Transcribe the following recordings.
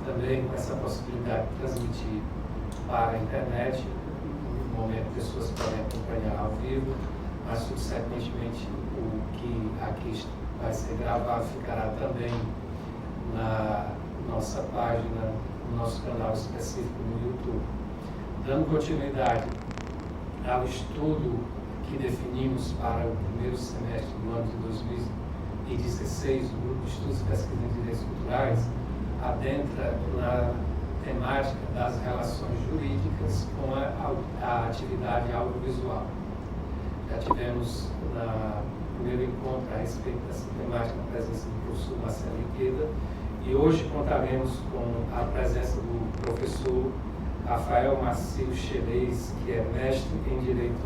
Também com essa possibilidade de transmitir para a internet, no momento pessoas podem acompanhar ao vivo, mas subsequentemente o que aqui vai ser gravado ficará também na nossa página, no nosso canal específico no YouTube. Dando continuidade ao estudo que definimos para o primeiro semestre do ano de 2016, o Grupo de Estudos e Pesquisa em Direitos Culturais adentra na temática das relações jurídicas com a atividade audiovisual. Já tivemos no primeiro encontro a respeito dessa temática a presença do professor Marcelo Iqueda, e hoje contaremos com a presença do professor Rafael Marcílio Xerez, que é mestre em Direito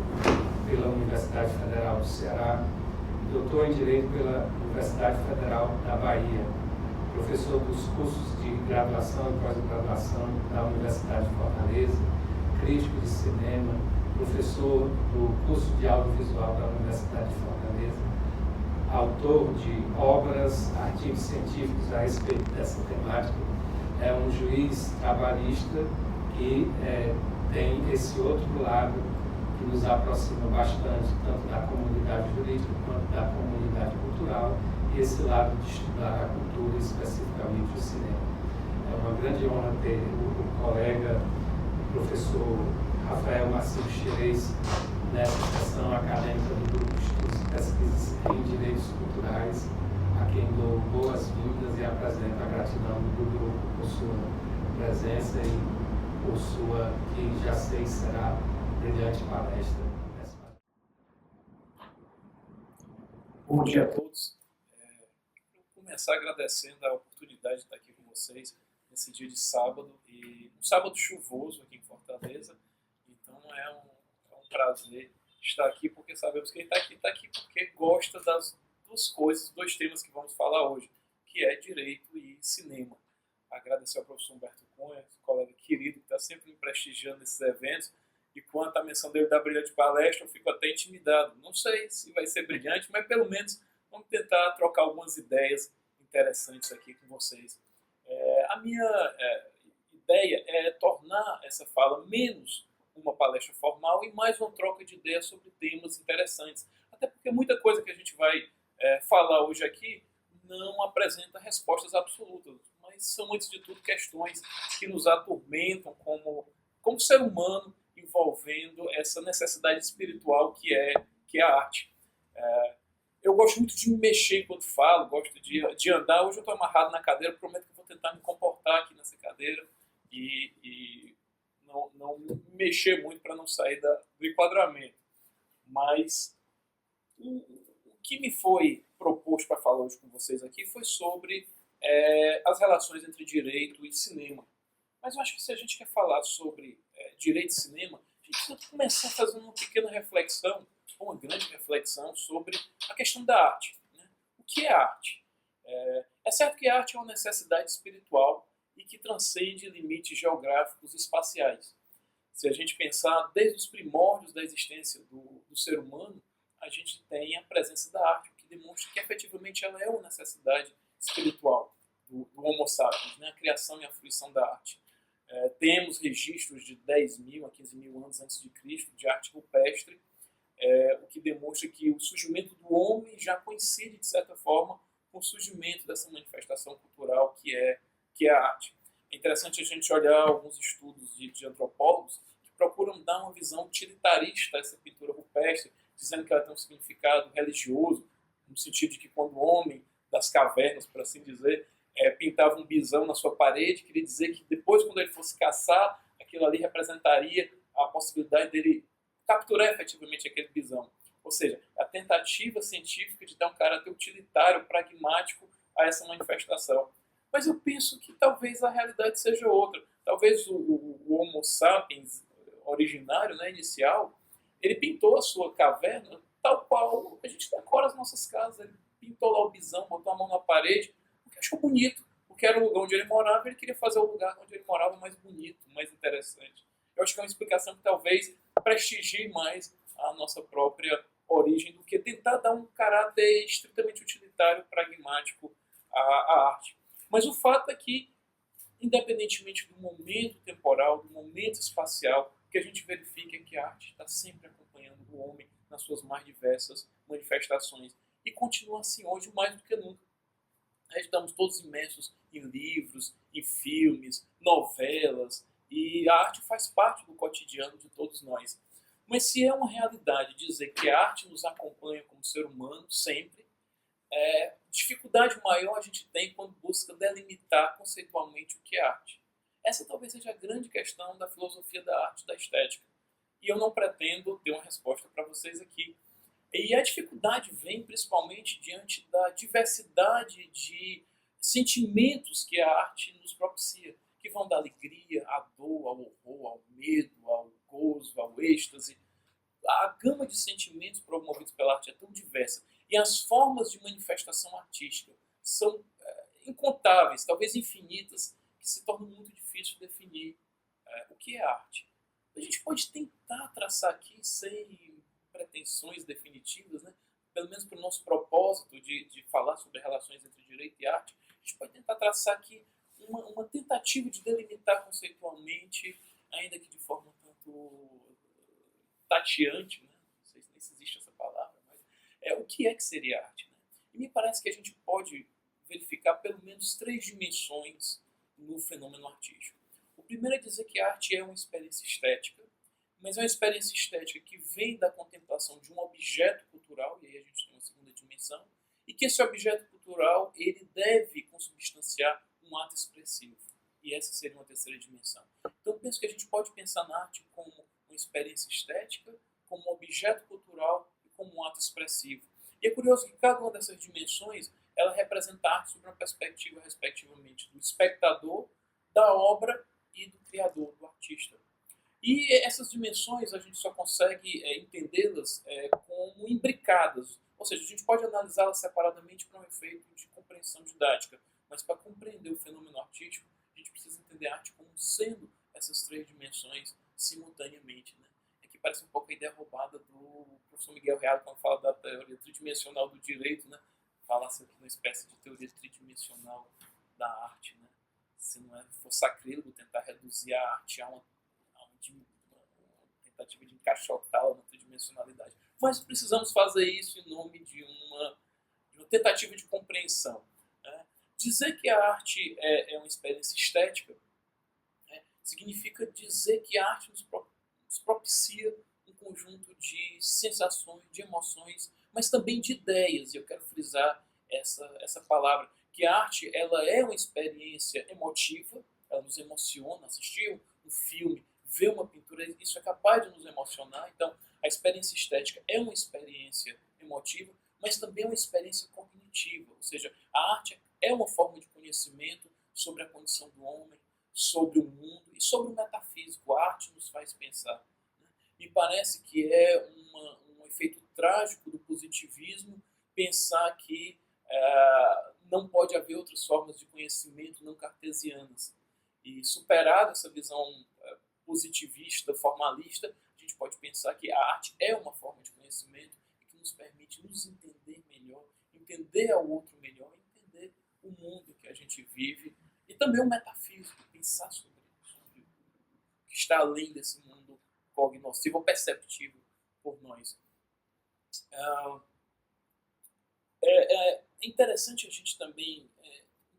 pela Universidade Federal do Ceará, doutor em Direito pela Universidade Federal da Bahia, professor dos cursos de graduação e pós-graduação da Universidade de Fortaleza, crítico de cinema, professor do curso de audiovisual da Universidade de Fortaleza, autor de obras, artigos científicos a respeito dessa temática, é um juiz trabalhista que tem esse outro lado que nos aproxima bastante, tanto da comunidade jurídica quanto da comunidade cultural, e esse lado de estudar a cultura, especificamente o cinema. É uma grande honra ter o colega, o professor Rafael Marcílio Xerez, nessa sessão acadêmica do Grupo de Estudos e Pesquisas em Direitos Culturais, a quem dou boas-vindas e apresento a gratidão do grupo por sua presença e por sua, que já sei será, brilhante palestra. Bom dia a todos. Vou começar agradecendo a oportunidade de estar aqui com vocês nesse dia de sábado, e um sábado chuvoso aqui em Fortaleza. Então é um prazer estar aqui, porque sabemos que quem está aqui porque gosta das duas coisas, dois temas que vamos falar hoje, que é direito e cinema. Agradecer ao professor Humberto Cunha, colega querido, que está sempre me prestigiando nesses eventos. E quanto à menção dele da brilhante palestra, eu fico até intimidado. Não sei se vai ser brilhante, mas pelo menos vamos tentar trocar algumas ideias interessantes aqui com vocês. A minha ideia é tornar essa fala menos uma palestra formal e mais uma troca de ideias sobre temas interessantes. Até porque muita coisa que a gente vai falar hoje aqui não apresenta respostas absolutas, mas são, antes de tudo, questões que nos atormentam como ser humano, envolvendo essa necessidade espiritual que é a arte. Eu gosto muito de me mexer enquanto falo, gosto de andar. Hoje eu estou amarrado na cadeira, prometo que vou tentar me comportar aqui nessa cadeira e não me mexer muito para não sair do enquadramento. Mas o que me foi proposto para falar hoje com vocês aqui foi sobre as relações entre direito e cinema. Mas eu acho que se a gente quer falar sobre direito e cinema, a gente precisa começar fazendo uma pequena reflexão, uma grande reflexão sobre a questão da arte. Né? O que é arte? É certo que a arte é uma necessidade espiritual e que transcende limites geográficos e espaciais. Se a gente pensar desde os primórdios da existência do ser humano, a gente tem a presença da arte, o que demonstra que efetivamente ela é uma necessidade espiritual do Homo sapiens, né? A criação e a fruição da arte. Temos registros de 10 mil a 15 mil anos antes de Cristo de arte rupestre, o que demonstra que o surgimento do homem já coincide, de certa forma, com o surgimento dessa manifestação cultural que é a arte. É interessante a gente olhar alguns estudos de antropólogos que procuram dar uma visão utilitarista a essa pintura rupestre, dizendo que ela tem um significado religioso, no sentido de que quando o homem das cavernas, por assim dizer, pintava um bisão na sua parede, queria dizer que depois, quando ele fosse caçar, aquilo ali representaria a possibilidade dele capturar efetivamente aquele bisão. Ou seja, a tentativa científica de dar um caráter utilitário, pragmático a essa manifestação. Mas eu penso que talvez a realidade seja outra. Talvez o Homo sapiens originário, né, inicial, ele pintou a sua caverna tal qual a gente decora as nossas casas. Ele pintou lá o bisão, botou a mão na parede, porque achou bonito. Porque era o lugar onde ele morava, ele queria fazer o lugar onde ele morava mais bonito, mais interessante. Eu acho que é uma explicação que talvez prestigie mais a nossa própria origem do que tentar dar um caráter estritamente utilitário, pragmático à arte. Mas o fato é que, independentemente do momento temporal, do momento espacial, o que a gente verifica é que a arte está sempre acompanhando o homem nas suas mais diversas manifestações. E continua assim hoje mais do que nunca. Estamos todos imersos em livros, em filmes, novelas, e a arte faz parte do cotidiano de todos nós. Mas se é uma realidade dizer que a arte nos acompanha como ser humano sempre, dificuldade maior a gente tem quando busca delimitar conceitualmente o que é arte. Essa talvez seja a grande questão da filosofia da arte, da estética. E eu não pretendo ter uma resposta para vocês aqui. E a dificuldade vem principalmente diante da diversidade de sentimentos que a arte nos propicia, que vão da alegria, à dor, ao horror, ao medo, ao gozo, ao êxtase. A gama de sentimentos promovidos pela arte é tão diversa. E as formas de manifestação artística são incontáveis, talvez infinitas, que se torna muito difícil definir o que é arte. A gente pode tentar traçar aqui, sem pretensões definitivas, né? Pelo menos para o nosso propósito de falar sobre relações entre direito e arte, a gente pode tentar traçar aqui uma tentativa de delimitar conceitualmente, ainda que de forma um tanto tateante, né? Não sei nem se existe essa palavra, mas o que seria arte? Né? E me parece que a gente pode verificar pelo menos 3 dimensões no fenômeno artístico. O primeiro é dizer que a arte é uma experiência estética, mas é uma experiência estética que vem da contemplação de um objeto cultural, e aí a gente tem uma segunda dimensão, e que esse objeto cultural ele deve consubstanciar um ato expressivo. E essa seria uma terceira dimensão. Então eu penso que a gente pode pensar na arte como uma experiência estética, como um objeto cultural e como um ato expressivo. E é curioso que cada uma dessas dimensões ela representa a arte sob uma perspectiva, respectivamente, do espectador, da obra e do criador, do artista. E essas dimensões a gente só consegue entendê-las como imbricadas. Ou seja, a gente pode analisá-las separadamente para um efeito de compreensão didática. Mas para compreender o fenômeno artístico, a gente precisa entender a arte como sendo essas 3 dimensões simultaneamente. Né? Aqui parece um pouco a ideia roubada do professor Miguel Reale quando fala da teoria tridimensional do direito. Né? Fala-se aqui uma espécie de teoria tridimensional da arte. Né? Se não for sacrílego tentar reduzir a arte a uma tentativa de encaixotá-la na tridimensionalidade. Mas precisamos fazer isso em nome de uma tentativa de compreensão. Né? Dizer que a arte é uma experiência estética significa dizer que a arte nos propicia um conjunto de sensações, de emoções, mas também de ideias. E eu quero frisar essa palavra, que a arte ela é uma experiência emotiva, ela nos emociona. Assistir um filme, ver uma pintura, isso é capaz de nos emocionar. Então, a experiência estética é uma experiência emotiva, mas também é uma experiência cognitiva. Ou seja, a arte é uma forma de conhecimento sobre a condição do homem, sobre o mundo e sobre o metafísico. A arte nos faz pensar. Me parece que é um efeito trágico do positivismo pensar que não pode haver outras formas de conhecimento não cartesianas. E superada essa visão positivista, formalista, a gente pode pensar que a arte é uma forma de conhecimento que nos permite nos entender melhor, entender ao outro melhor, entender o mundo que a gente vive e também o metafísico, pensar sobre o que está além desse mundo cognoscivo ou perceptível por nós. É interessante a gente também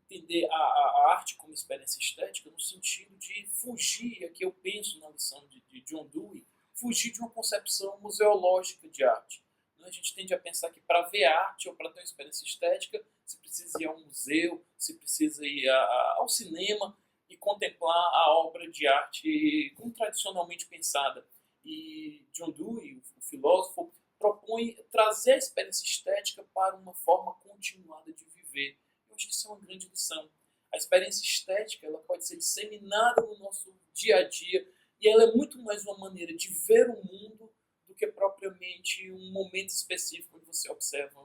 entender a arte como experiência estética no sentido de fugir, aqui eu penso na lição de John Dewey, fugir de uma concepção museológica de arte. A gente tende a pensar que para ver arte ou para ter uma experiência estética, se precisa ir a um museu, se precisa ir ao cinema e contemplar a obra de arte como tradicionalmente pensada. E John Dewey, o filósofo, propõe trazer a experiência estética para uma forma continuada de viver. Eu acho que isso é uma grande lição. A experiência estética ela pode ser disseminada no nosso dia a dia e ela é muito mais uma maneira de ver o mundo do que propriamente um momento específico onde você observa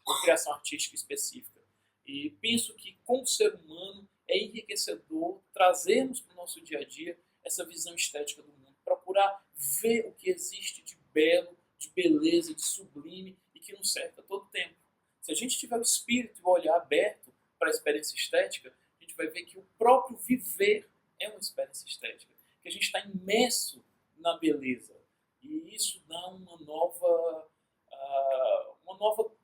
uma criação artística específica. E penso que, como ser humano, é enriquecedor trazermos para o nosso dia a dia essa visão estética do mundo, procurar ver o que existe de belo, de beleza, de sublime e que nos serve a todo tempo. Se a gente tiver o espírito e o olhar aberto para a experiência estética, a gente vai ver que o próprio viver é uma experiência estética, que a gente está imerso na beleza. E isso dá uma nova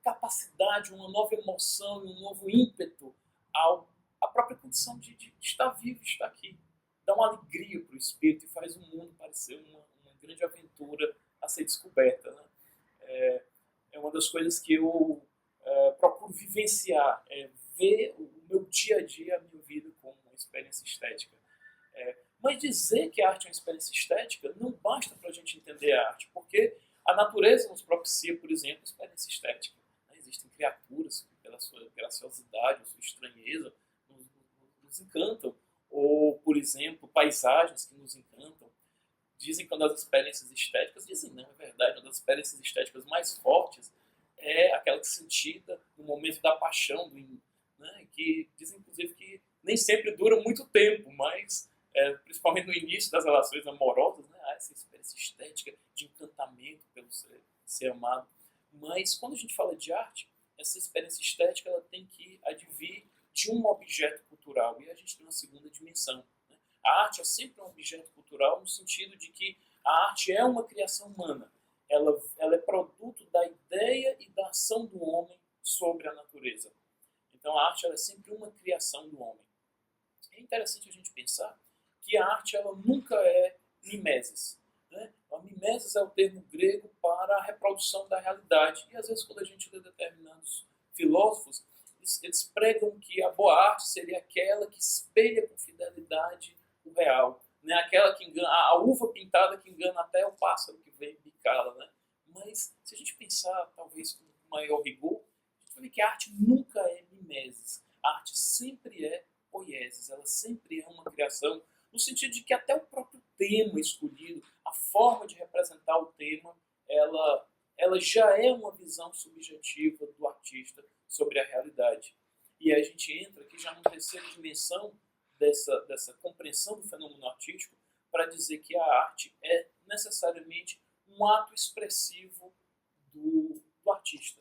capacidade, uma nova emoção, um novo ímpeto à própria condição de estar vivo, de estar aqui. Dá uma alegria para o espírito e faz o mundo parecer uma grande aventura a ser descoberta. Né? É uma das coisas que eu procuro vivenciar, ver o meu dia a dia, a minha vida como uma experiência estética. Mas dizer que a arte é uma experiência estética não basta para a gente entender a arte, porque a natureza nos propicia, por exemplo, experiência estética. Existem criaturas que, pela sua graciosidade, sua estranheza, nos encantam. Ou, por exemplo, paisagens que nos encantam. Dizem que uma das experiências estéticas, dizem não, é verdade, uma das experiências estéticas mais fortes é aquela que é sentida no momento da paixão, né, que dizem inclusive que nem sempre dura muito tempo, mas principalmente no início das relações amorosas, né, há essa experiência estética de encantamento pelo ser amado. Mas quando a gente fala de arte, essa experiência estética ela tem que advir de um objeto cultural, e a gente tem uma segunda dimensão. Né? A arte é sempre um objeto cultural no sentido de que a arte é uma criação humana. Ela é produto da ideia e da ação do homem sobre a natureza. Então a arte ela é sempre uma criação do homem. É interessante a gente pensar que a arte ela nunca é mimesis. Né? A mimesis é o termo grego para a reprodução da realidade. E às vezes quando a gente lê determinados filósofos, eles pregam que a boa arte seria aquela que espelha com fidelidade o real. Né? Aquela que engana, a uva pintada que engana até o pássaro que vem bicá-la. Né? Mas se a gente pensar talvez com maior rigor, a gente vai ver que a arte nunca é mimesis. A arte sempre é poiesis, ela sempre é uma criação, no sentido de que até o próprio tema escolhido, a forma de representar o tema, ela já é uma visão subjetiva do artista sobre a realidade. E aí a gente entra aqui já numa terceira dimensão dessa compreensão do fenômeno artístico para dizer que a arte é necessariamente um ato expressivo do artista.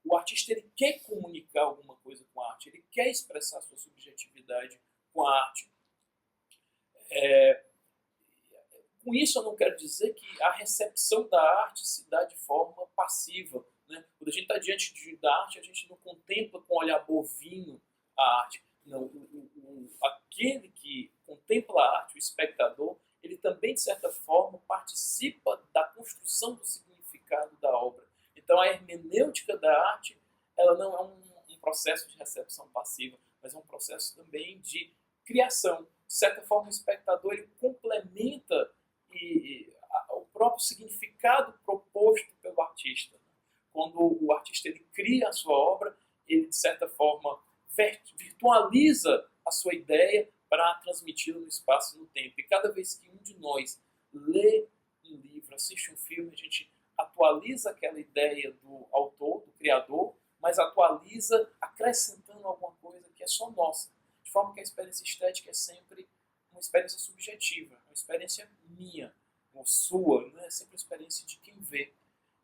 O artista ele quer comunicar alguma coisa com a arte, ele quer expressar sua subjetividade com a arte. Com isso eu não quero dizer que a recepção da arte se dá de forma passiva. Né? Quando a gente está diante da arte, a gente não contempla com olhar bovino a arte. Não, aquele que contempla a arte, o espectador, ele também, de certa forma, participa da construção do significado da obra. Então, a hermenêutica da arte ela não é um processo de recepção passiva, mas é um processo também de criação. De certa forma, o espectador ele complementa o próprio significado proposto pelo artista. Quando o artista ele cria a sua obra, ele, de certa forma, virtualiza a sua ideia para transmiti-la no espaço e no tempo. E cada vez que um de nós lê um livro, assiste um filme, a gente atualiza aquela ideia do autor, do criador, mas atualiza acrescentando alguma coisa que é só nossa. De forma que a experiência estética é sempre uma experiência subjetiva, uma experiência minha, ou sua, né? É sempre uma experiência de quem vê.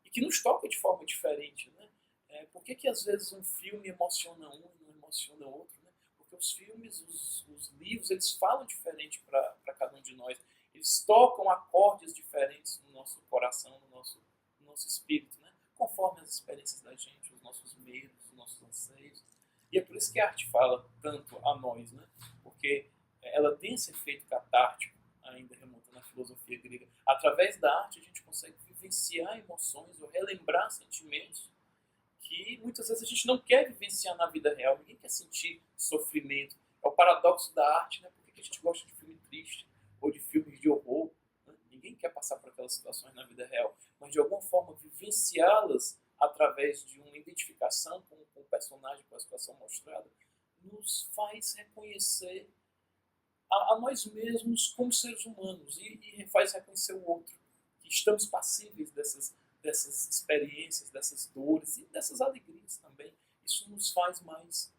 E que nos toca de forma diferente. Né? Por que às vezes um filme emociona um e não emociona outro? Né? Porque os filmes, os livros, eles falam diferente para cada um de nós. Eles tocam acordes diferentes no nosso coração, no nosso espírito, né? Conforme as experiências da gente, os nossos medos, os nossos anseios. E é por isso que a arte fala tanto a nós, né? Porque ela tem esse efeito catártico, ainda remontando à filosofia grega. Através da arte a gente consegue vivenciar emoções ou relembrar sentimentos que muitas vezes a gente não quer vivenciar na vida real. Ninguém quer sentir sofrimento. É o paradoxo da arte, né? Por que a gente gosta de filme triste ou de filmes de horror? Né? Ninguém quer passar por aquelas situações na vida real. Mas de alguma forma vivenciá-las através de uma identificação com o personagem, com a situação mostrada, nos faz reconhecer a nós mesmos como seres humanos e faz reconhecer o outro, que estamos passíveis dessas experiências, dessas dores e dessas alegrias também. Isso nos faz mais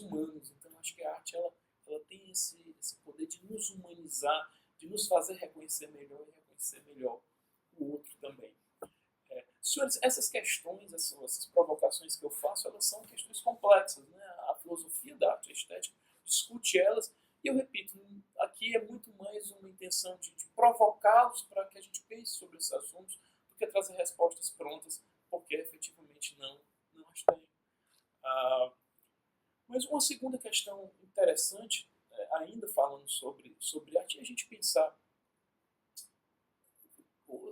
humanos. Então, acho que a arte ela tem esse poder de nos humanizar, de nos fazer reconhecer melhor e reconhecer melhor o outro também. Senhores, essas questões, essas provocações que eu faço, elas são questões complexas, né? A filosofia da arte e a estética discute elas, e eu repito, aqui é muito mais uma intenção de provocá-los para que a gente pense sobre esses assuntos do que trazer respostas prontas, porque efetivamente não as tem. Mas uma segunda questão interessante, ainda falando sobre arte, é a gente pensar,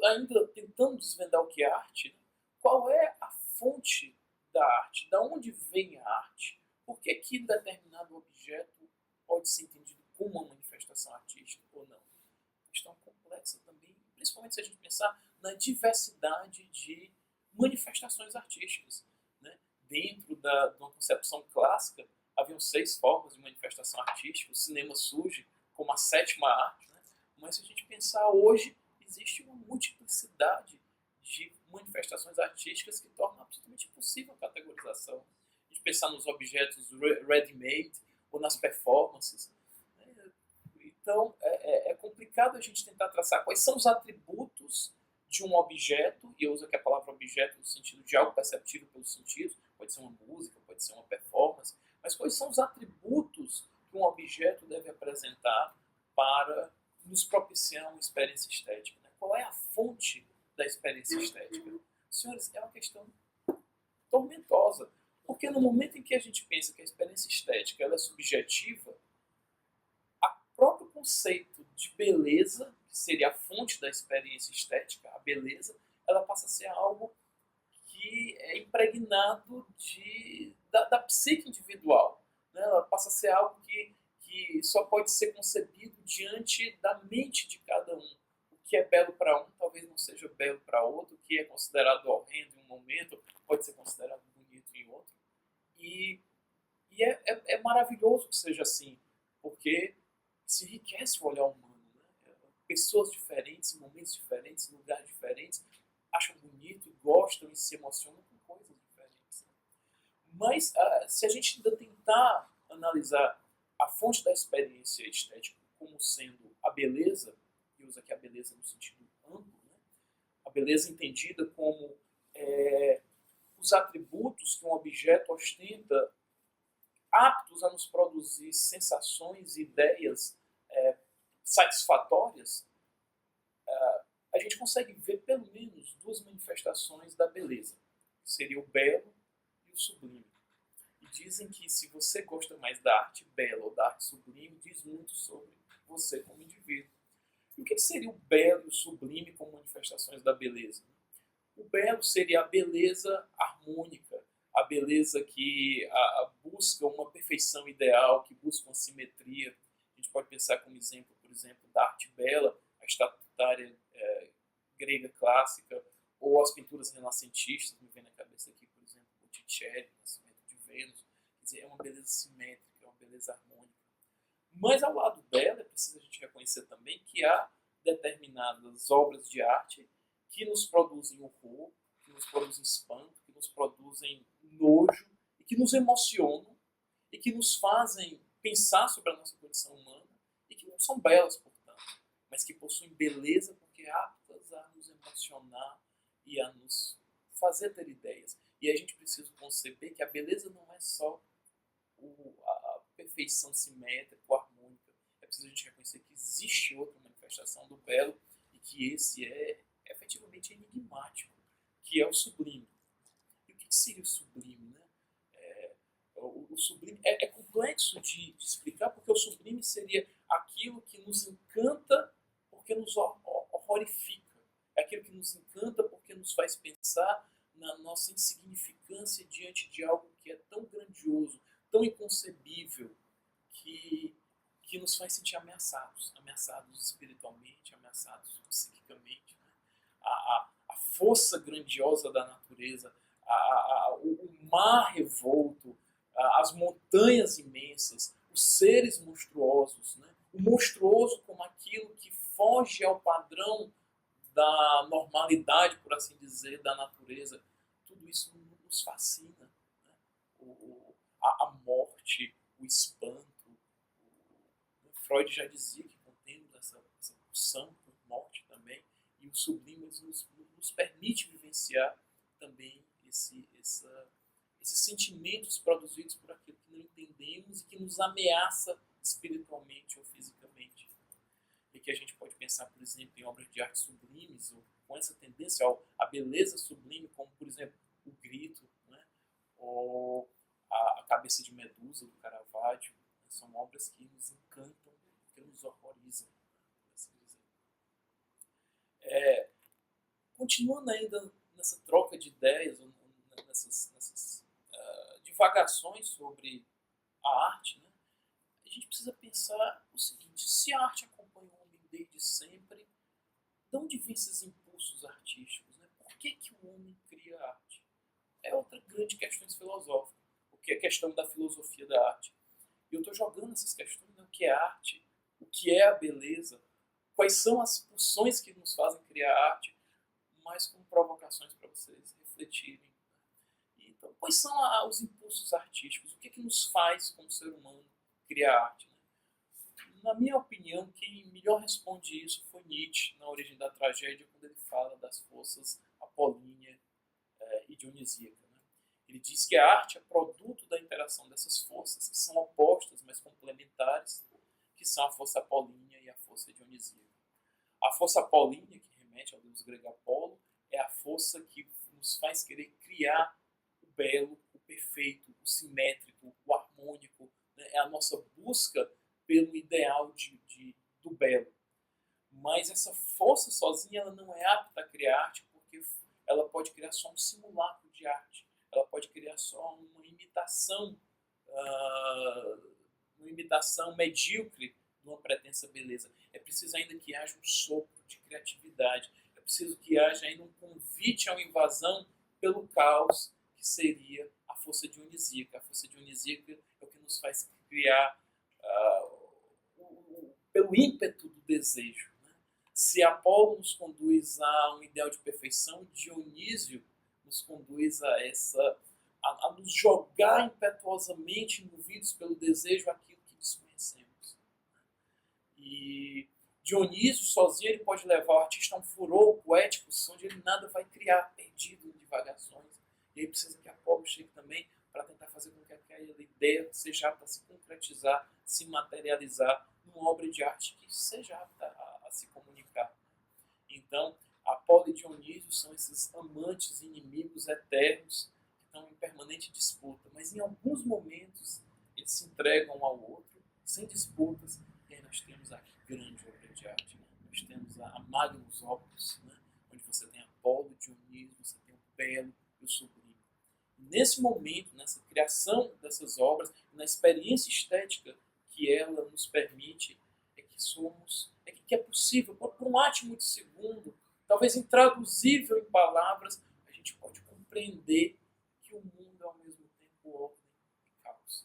ainda tentando desvendar o que é arte, né? Qual é a fonte da arte? Da onde vem a arte? Por que determinado objeto pode ser entendido como uma manifestação artística ou não? Questão complexa também, principalmente se a gente pensar na diversidade de manifestações artísticas, né? Dentro de uma concepção clássica, haviam 6 formas de manifestação artística, o cinema surge como a 7ª arte, né? Mas se a gente pensar hoje, existe uma multiplicidade de manifestações artísticas que tornam absolutamente impossível a categorização. A gente pensar nos objetos ready-made ou nas performances. Então, é complicado a gente tentar traçar quais são os atributos de um objeto, e eu uso aqui a palavra objeto no sentido de algo perceptível pelos sentidos, pode ser uma música, pode ser uma performance, mas quais são os atributos que um objeto deve apresentar para nos propiciar uma experiência estética, né? Qual é a fonte da experiência estética? Senhores, é uma questão tormentosa, porque no momento em que a gente pensa que a experiência estética ela é subjetiva, o próprio conceito de beleza, que seria a fonte da experiência estética, a beleza, ela passa a ser algo que é impregnado da psique individual, né? Ela passa a ser algo que só pode ser concebido diante da mente de cada um. O que é belo para um talvez não seja belo para outro, o que é considerado horrendo em um momento pode ser considerado bonito em outro. E é maravilhoso que seja assim, porque se enriquece o olhar humano, né? Pessoas diferentes, em momentos diferentes, em lugares diferentes, acham bonito, gostam e se emocionam com coisas diferentes. Mas se a gente ainda tentar analisar a fonte da experiência estética como sendo a beleza, e usa aqui a beleza no sentido amplo, né? A beleza entendida como os atributos que um objeto ostenta aptos a nos produzir sensações e ideias satisfatórias, a gente consegue ver pelo menos 2 manifestações da beleza, que seria o belo e o sublime. E dizem que se você gosta mais da arte bela ou da arte sublime, diz muito sobre você como indivíduo. E o que seria o belo e o sublime como manifestações da beleza? O belo seria a beleza harmônica, a beleza que busca uma perfeição ideal, que busca uma simetria. A gente pode pensar como exemplo, por exemplo, da arte bela, a estatuária grega clássica, ou as pinturas renascentistas, me vem na cabeça aqui, por exemplo, Botticelli, o Nascimento de Vênus. Quer dizer, é uma beleza simétrica, é uma beleza harmônica. Mas ao lado dela, é preciso a gente reconhecer também que há determinadas obras de arte que nos produzem horror, que nos produzem espanto, que nos produzem nojo, e que nos emocionam, e que nos fazem pensar sobre a nossa condição humana, e que não são belas, portanto, mas que possuem beleza porque aptas a nos emocionar e a nos fazer ter ideias. E a gente precisa conceber que a beleza não é só a perfeição simétrica ou harmônica. É preciso a gente reconhecer que existe outra manifestação do belo e que esse é efetivamente enigmático, que é o sublime. E o que seria o sublime, né? O sublime é complexo de explicar, porque o sublime seria aquilo que nos encanta porque nos horrorifica. É aquilo que nos encanta porque nos faz pensar na nossa insignificância diante de algo que é tão grandioso, tão inconcebível, que nos faz sentir ameaçados espiritualmente, ameaçados psiquicamente. Né? A força grandiosa da natureza, o mar revolto, as montanhas imensas, os seres monstruosos, né? O monstruoso como aquilo que foge ao padrão da normalidade, por assim dizer, da natureza. Tudo isso nos fascina. Né? A morte, o espanto. Freud já dizia que contemos essa pulsão por morte também, e o sublime nos permite vivenciar também esses sentimentos produzidos por aquilo que não entendemos e que nos ameaça espiritualmente ou fisicamente. E que a gente pode pensar, por exemplo, em obras de arte sublimes, ou com essa tendência à beleza sublime, como, por exemplo, o Grito, né? Ou a Cabeça de Medusa, do Caravaggio. São obras que nos encantam, que nos horrorizam, por assim dizer. Continuando ainda nessa troca de ideias, nessas divagações sobre a arte, né, a gente precisa pensar o seguinte: se a arte acompanha o homem desde sempre, de onde vêm esses impulsos artísticos? Né? Por que o homem cria arte? É outra grande questão filosófica, o que é a questão da filosofia da arte. E eu estou jogando essas questões, né? O que é arte, o que é a beleza, quais são as pulsões que nos fazem criar arte, mas como provocações para vocês refletirem. Então, quais são os impulsos artísticos? O que nos faz, como ser humano, criar arte? Né? Na minha opinião, quem melhor responde isso foi Nietzsche, na Origem da Tragédia, quando ele fala das forças apolínea e dionisíaca. Né? Ele diz que a arte é produto da interação dessas forças, que são opostas, mas complementares, que são a força apolínea e a força dionisíaca. A força apolínea, que remete ao deus grego Apolo, é a força que nos faz querer criar o belo, o perfeito, o simétrico, o harmônico. Né? É a nossa busca pelo ideal do belo. Mas essa força sozinha ela não é apta a criar arte, porque ela pode criar só um simulacro de arte. Ela pode criar só uma imitação medíocre de uma pretensa beleza. É preciso ainda que haja um sopro de criatividade. É preciso que haja ainda um convite a uma invasão pelo caos, que seria a força dionisíaca. A força dionisíaca é o que nos faz criar pelo ímpeto do desejo. Né? Se Apolo nos conduz a um ideal de perfeição, Dionísio nos conduz a nos jogar impetuosamente, movidos pelo desejo, aquilo que desconhecemos. E Dionísio, sozinho, ele pode levar o artista a um furor poético, onde ele nada vai criar, perdido em divagações. E aí precisa que Apolo chegue também para tentar fazer com que aquela ideia seja apta a se concretizar, se materializar numa obra de arte que seja apta a se comunicar. Então, Apolo e Dionísio são esses amantes inimigos eternos que estão em permanente disputa, mas em alguns momentos eles se entregam um ao outro, sem disputas, e aí nós temos a grande obra de arte. Né? Nós temos a Magnus Opus, né? Onde você tem Apolo, Dionísio, você tem o belo e o sublime. Nesse momento, nessa criação dessas obras, na experiência estética que ela nos permite, que é possível, por um átimo de segundo, talvez intraduzível em palavras, a gente pode compreender que o mundo é ao mesmo tempo ordem e caos.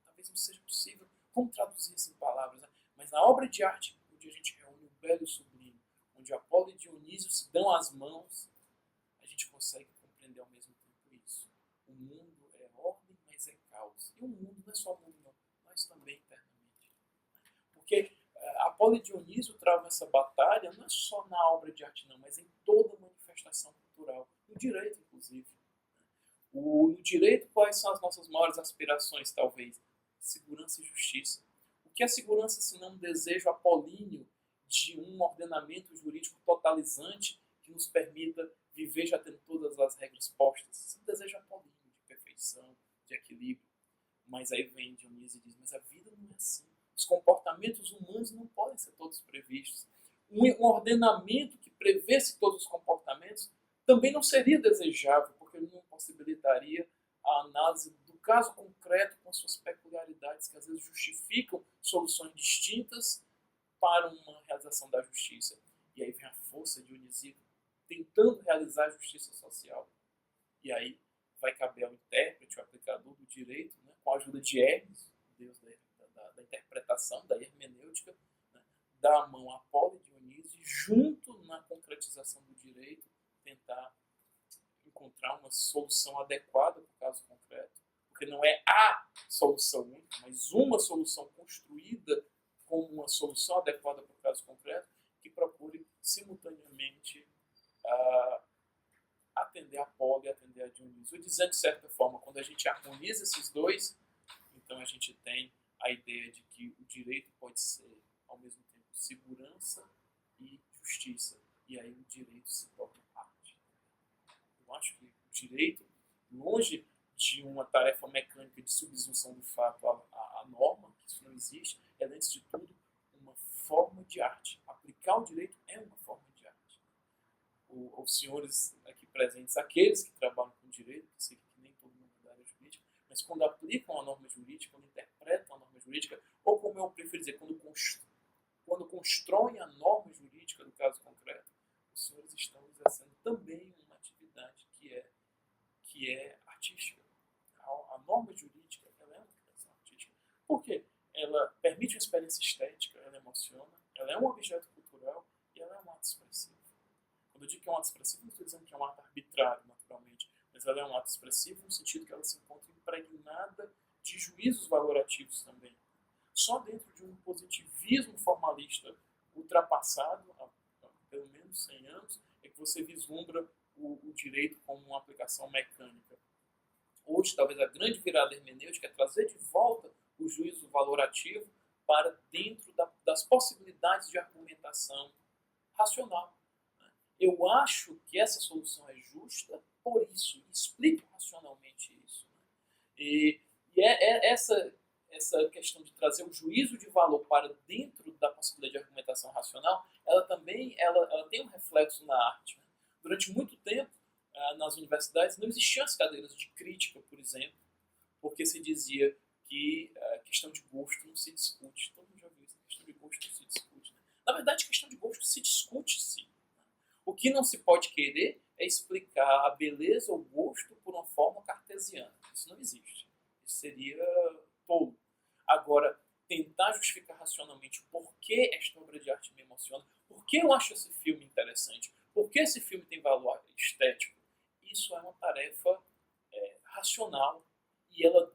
Talvez não seja possível como traduzir isso em palavras, né? Mas na obra de arte, onde a gente reúne o belo e o sublime, onde Apolo e Dionísio se dão as mãos, a gente consegue compreender ao mesmo tempo isso. O mundo é ordem, mas é caos. E o mundo não é só o mundo, não, mas também internamente. Porque Apolo e Dionísio travam essa batalha não é só na obra de arte, não, mas em toda manifestação cultural, no direito, inclusive. No direito, quais são as nossas maiores aspirações, talvez? Segurança e justiça. O que é segurança se não um desejo apolíneo de um ordenamento jurídico totalizante que nos permita viver já tendo todas as regras postas? Esse é um desejo apolíneo de perfeição, de equilíbrio. Mas aí vem Dionísio e diz, mas a vida não é assim. Os comportamentos humanos não podem ser todos previstos. Um ordenamento que prevesse todos os comportamentos também não seria desejável, porque ele não possibilitaria a análise do caso concreto com suas peculiaridades, que às vezes justificam soluções distintas para uma realização da justiça. E aí vem a força dionisíaca tentando realizar a justiça social. E aí vai caber ao intérprete, ao aplicador do direito, né, com a ajuda de Hermes, Deus da interpretação, da hermenêutica, né, dar a mão a Apolo e Dionísio, e junto na concretização do direito, tentar encontrar uma solução adequada para o caso concreto, porque não é a solução única, mas uma solução construída como uma solução adequada para o caso concreto, que procure simultaneamente atender a Apolo e atender a Dionísio. Eu dizendo de certa forma, quando a gente harmoniza esses dois, então a gente tem a ideia de que o direito pode ser, ao mesmo tempo, segurança e justiça. E aí o direito se torna arte. Eu acho que o direito, longe de uma tarefa mecânica de subsunção do fato à norma, que isso não existe, é, antes de tudo, uma forma de arte. Aplicar o direito é uma forma de arte. Os senhores aqui presentes, aqueles que trabalham com direito, eu sei que nem todo mundo é da área jurídica, mas quando aplicam a norma jurídica, quando interpretam a norma jurídica, ou como eu prefiro dizer, quando constroem a norma jurídica do caso concreto, os senhores estão exercendo também uma atividade que é artística. A norma jurídica, ela é uma criação artística. Por quê? Ela permite uma experiência estética, ela emociona, ela é um objeto cultural e ela é um ato expressivo. Quando eu digo que é um ato expressivo, não estou dizendo que é um ato arbitrário, naturalmente, mas ela é um ato expressivo no sentido que ela se encontra impregnada de juízos valorativos também. Só dentro de um positivismo formalista ultrapassado há pelo menos 100 anos é que você vislumbra o direito como uma aplicação mecânica. Hoje, talvez a grande virada hermenêutica é trazer de volta o juízo valorativo para dentro das possibilidades de argumentação racional. Eu acho que essa solução é justa por isso, explico racionalmente isso. E essa questão de trazer o juízo de valor para dentro da possibilidade de argumentação racional, ela também ela tem um reflexo na arte. Durante muito tempo, nas universidades, não existiam as cadeiras de crítica, por exemplo, porque se dizia que a questão de gosto não se discute. Todo mundo já viu isso, a questão de gosto não se discute. Né? Na verdade, a questão de gosto se discute, sim. O que não se pode querer é explicar a beleza ou gosto por uma forma cartesiana. Isso não existe. Isso seria tolo. Agora, tentar justificar racionalmente por que esta obra de arte me emociona, por que eu acho esse filme interessante, por que esse filme tem valor estético, isso é uma tarefa racional e ela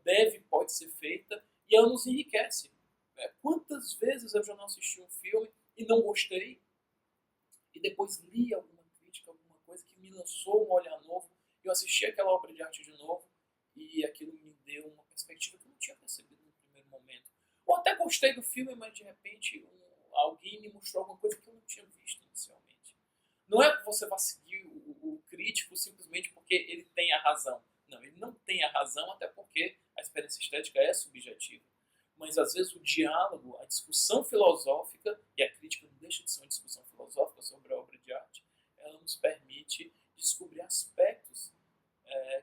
pode ser feita e ela nos enriquece. Quantas vezes eu já não assisti um filme e não gostei e depois li alguma crítica, alguma coisa que me lançou um olhar novo, eu assisti aquela obra de arte de novo e aquilo me deu uma perspectiva que eu não tinha percebido no primeiro momento. Ou até gostei do filme, mas de repente alguém me mostrou alguma coisa que eu não tinha visto inicialmente. Não é que você vá seguir o crítico simplesmente porque ele tem a razão. Não, ele não tem a razão, até porque a experiência estética é subjetiva. Mas às vezes o diálogo, a discussão filosófica, e a crítica não deixa de ser uma discussão filosófica sobre a obra de arte, ela nos permite descobrir aspectos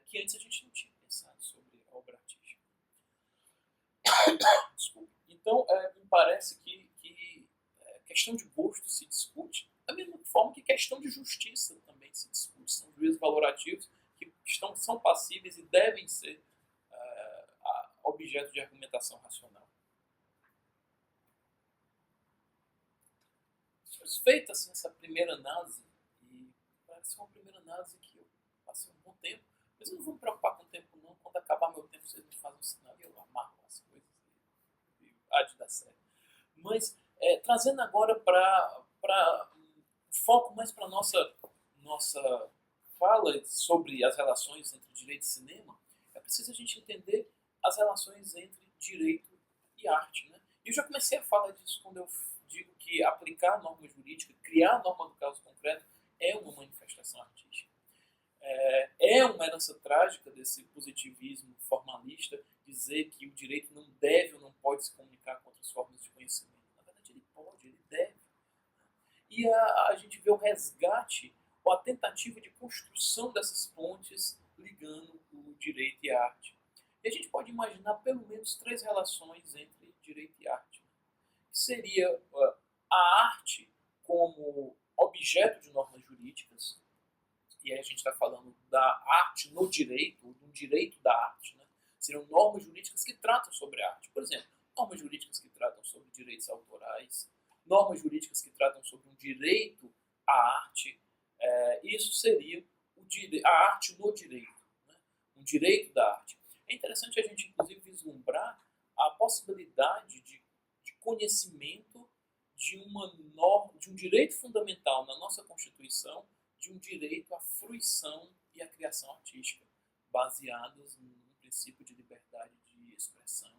que antes a gente não tinha pensado sobre a obra artística. Desculpa. Então, me parece que questão de gosto se discute, da mesma forma que questão de justiça também se discute. São juízos valorativos que são passíveis e devem ser objeto de argumentação racional. Feita assim, essa primeira análise, e parece uma primeira análise que eu passei um bom tempo, mas eu não vou me preocupar com o tempo não. Quando acabar meu tempo, vocês me fazem um sinal e eu amarro as coisas e há de dar certo. Mas trazendo agora para foco mais para nossa fala sobre as relações entre direito e cinema, é preciso a gente entender as relações entre direito e arte. Né? E eu já comecei a falar disso quando eu digo que aplicar a norma jurídica, criar a norma do caso concreto, é uma manifestação artística. É uma herança trágica desse positivismo formalista dizer que o direito não deve ou não pode se comunicar com outras formas de conhecimento. Na verdade, ele pode, ele deve. E a gente vê o resgate ou a tentativa de construção dessas pontes ligando o direito e a arte. E a gente pode imaginar pelo menos 3 relações entre direito e arte. Que seria a arte como objeto de normas jurídicas, e aí a gente está falando da arte no direito, ou do direito da arte, né? Seriam normas jurídicas que tratam sobre a arte. Por exemplo, normas jurídicas que tratam sobre direitos autorais, normas jurídicas que tratam sobre um direito à arte. Isso seria a arte no direito, né? Um direito da arte. É interessante a gente, inclusive, vislumbrar a possibilidade de conhecimento de um direito fundamental na nossa Constituição, de um direito à fruição e à criação artística, baseados no princípio de liberdade de expressão,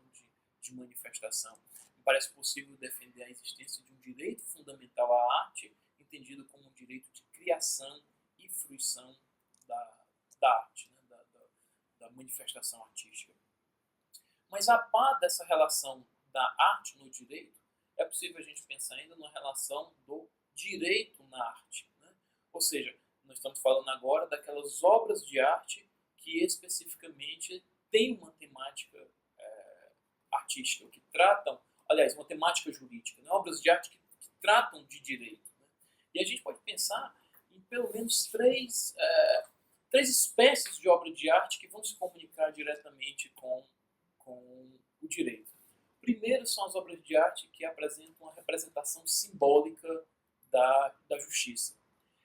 de manifestação. Me parece possível defender a existência de um direito fundamental à arte, entendido como um direito de criação e fruição da arte, né? da manifestação artística. Mas a par dessa relação da arte no direito, é possível a gente pensar ainda na relação do direito na arte, né? Ou seja, nós estamos falando agora daquelas obras de arte que especificamente têm uma temática artística, que tratam, aliás, uma temática jurídica, né? Obras de arte que tratam de direito, né? E a gente pode pensar em pelo menos três espécies de obra de arte que vão se comunicar diretamente com o direito. Primeiro são as obras de arte que apresentam uma representação simbólica da justiça.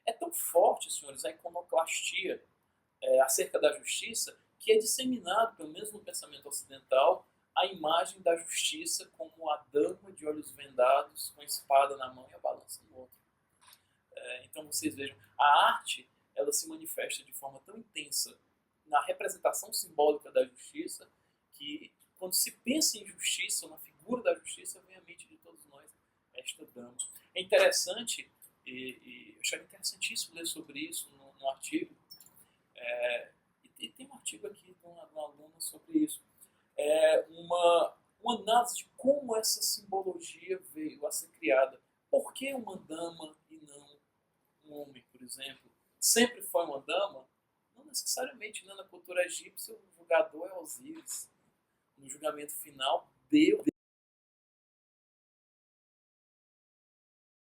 É tão forte, senhores, a iconoclastia acerca da justiça, que é disseminado, pelo menos no pensamento ocidental, a imagem da justiça como a dama de olhos vendados, com a espada na mão e a balança no outro. Então vocês vejam, a arte ela se manifesta de forma tão intensa na representação simbólica da justiça, que quando se pensa em justiça, na figura da justiça, vem à mente de todos nós esta dama. É interessante, e eu acharia interessantíssimo ler sobre isso no artigo, e tem um artigo aqui de uma aluna sobre isso, uma análise de como essa simbologia veio a ser criada. Por que uma dama e não um homem, por exemplo? Sempre foi uma dama? Não necessariamente, né? Na cultura egípcia o julgador é Osíris. No julgamento final, Deus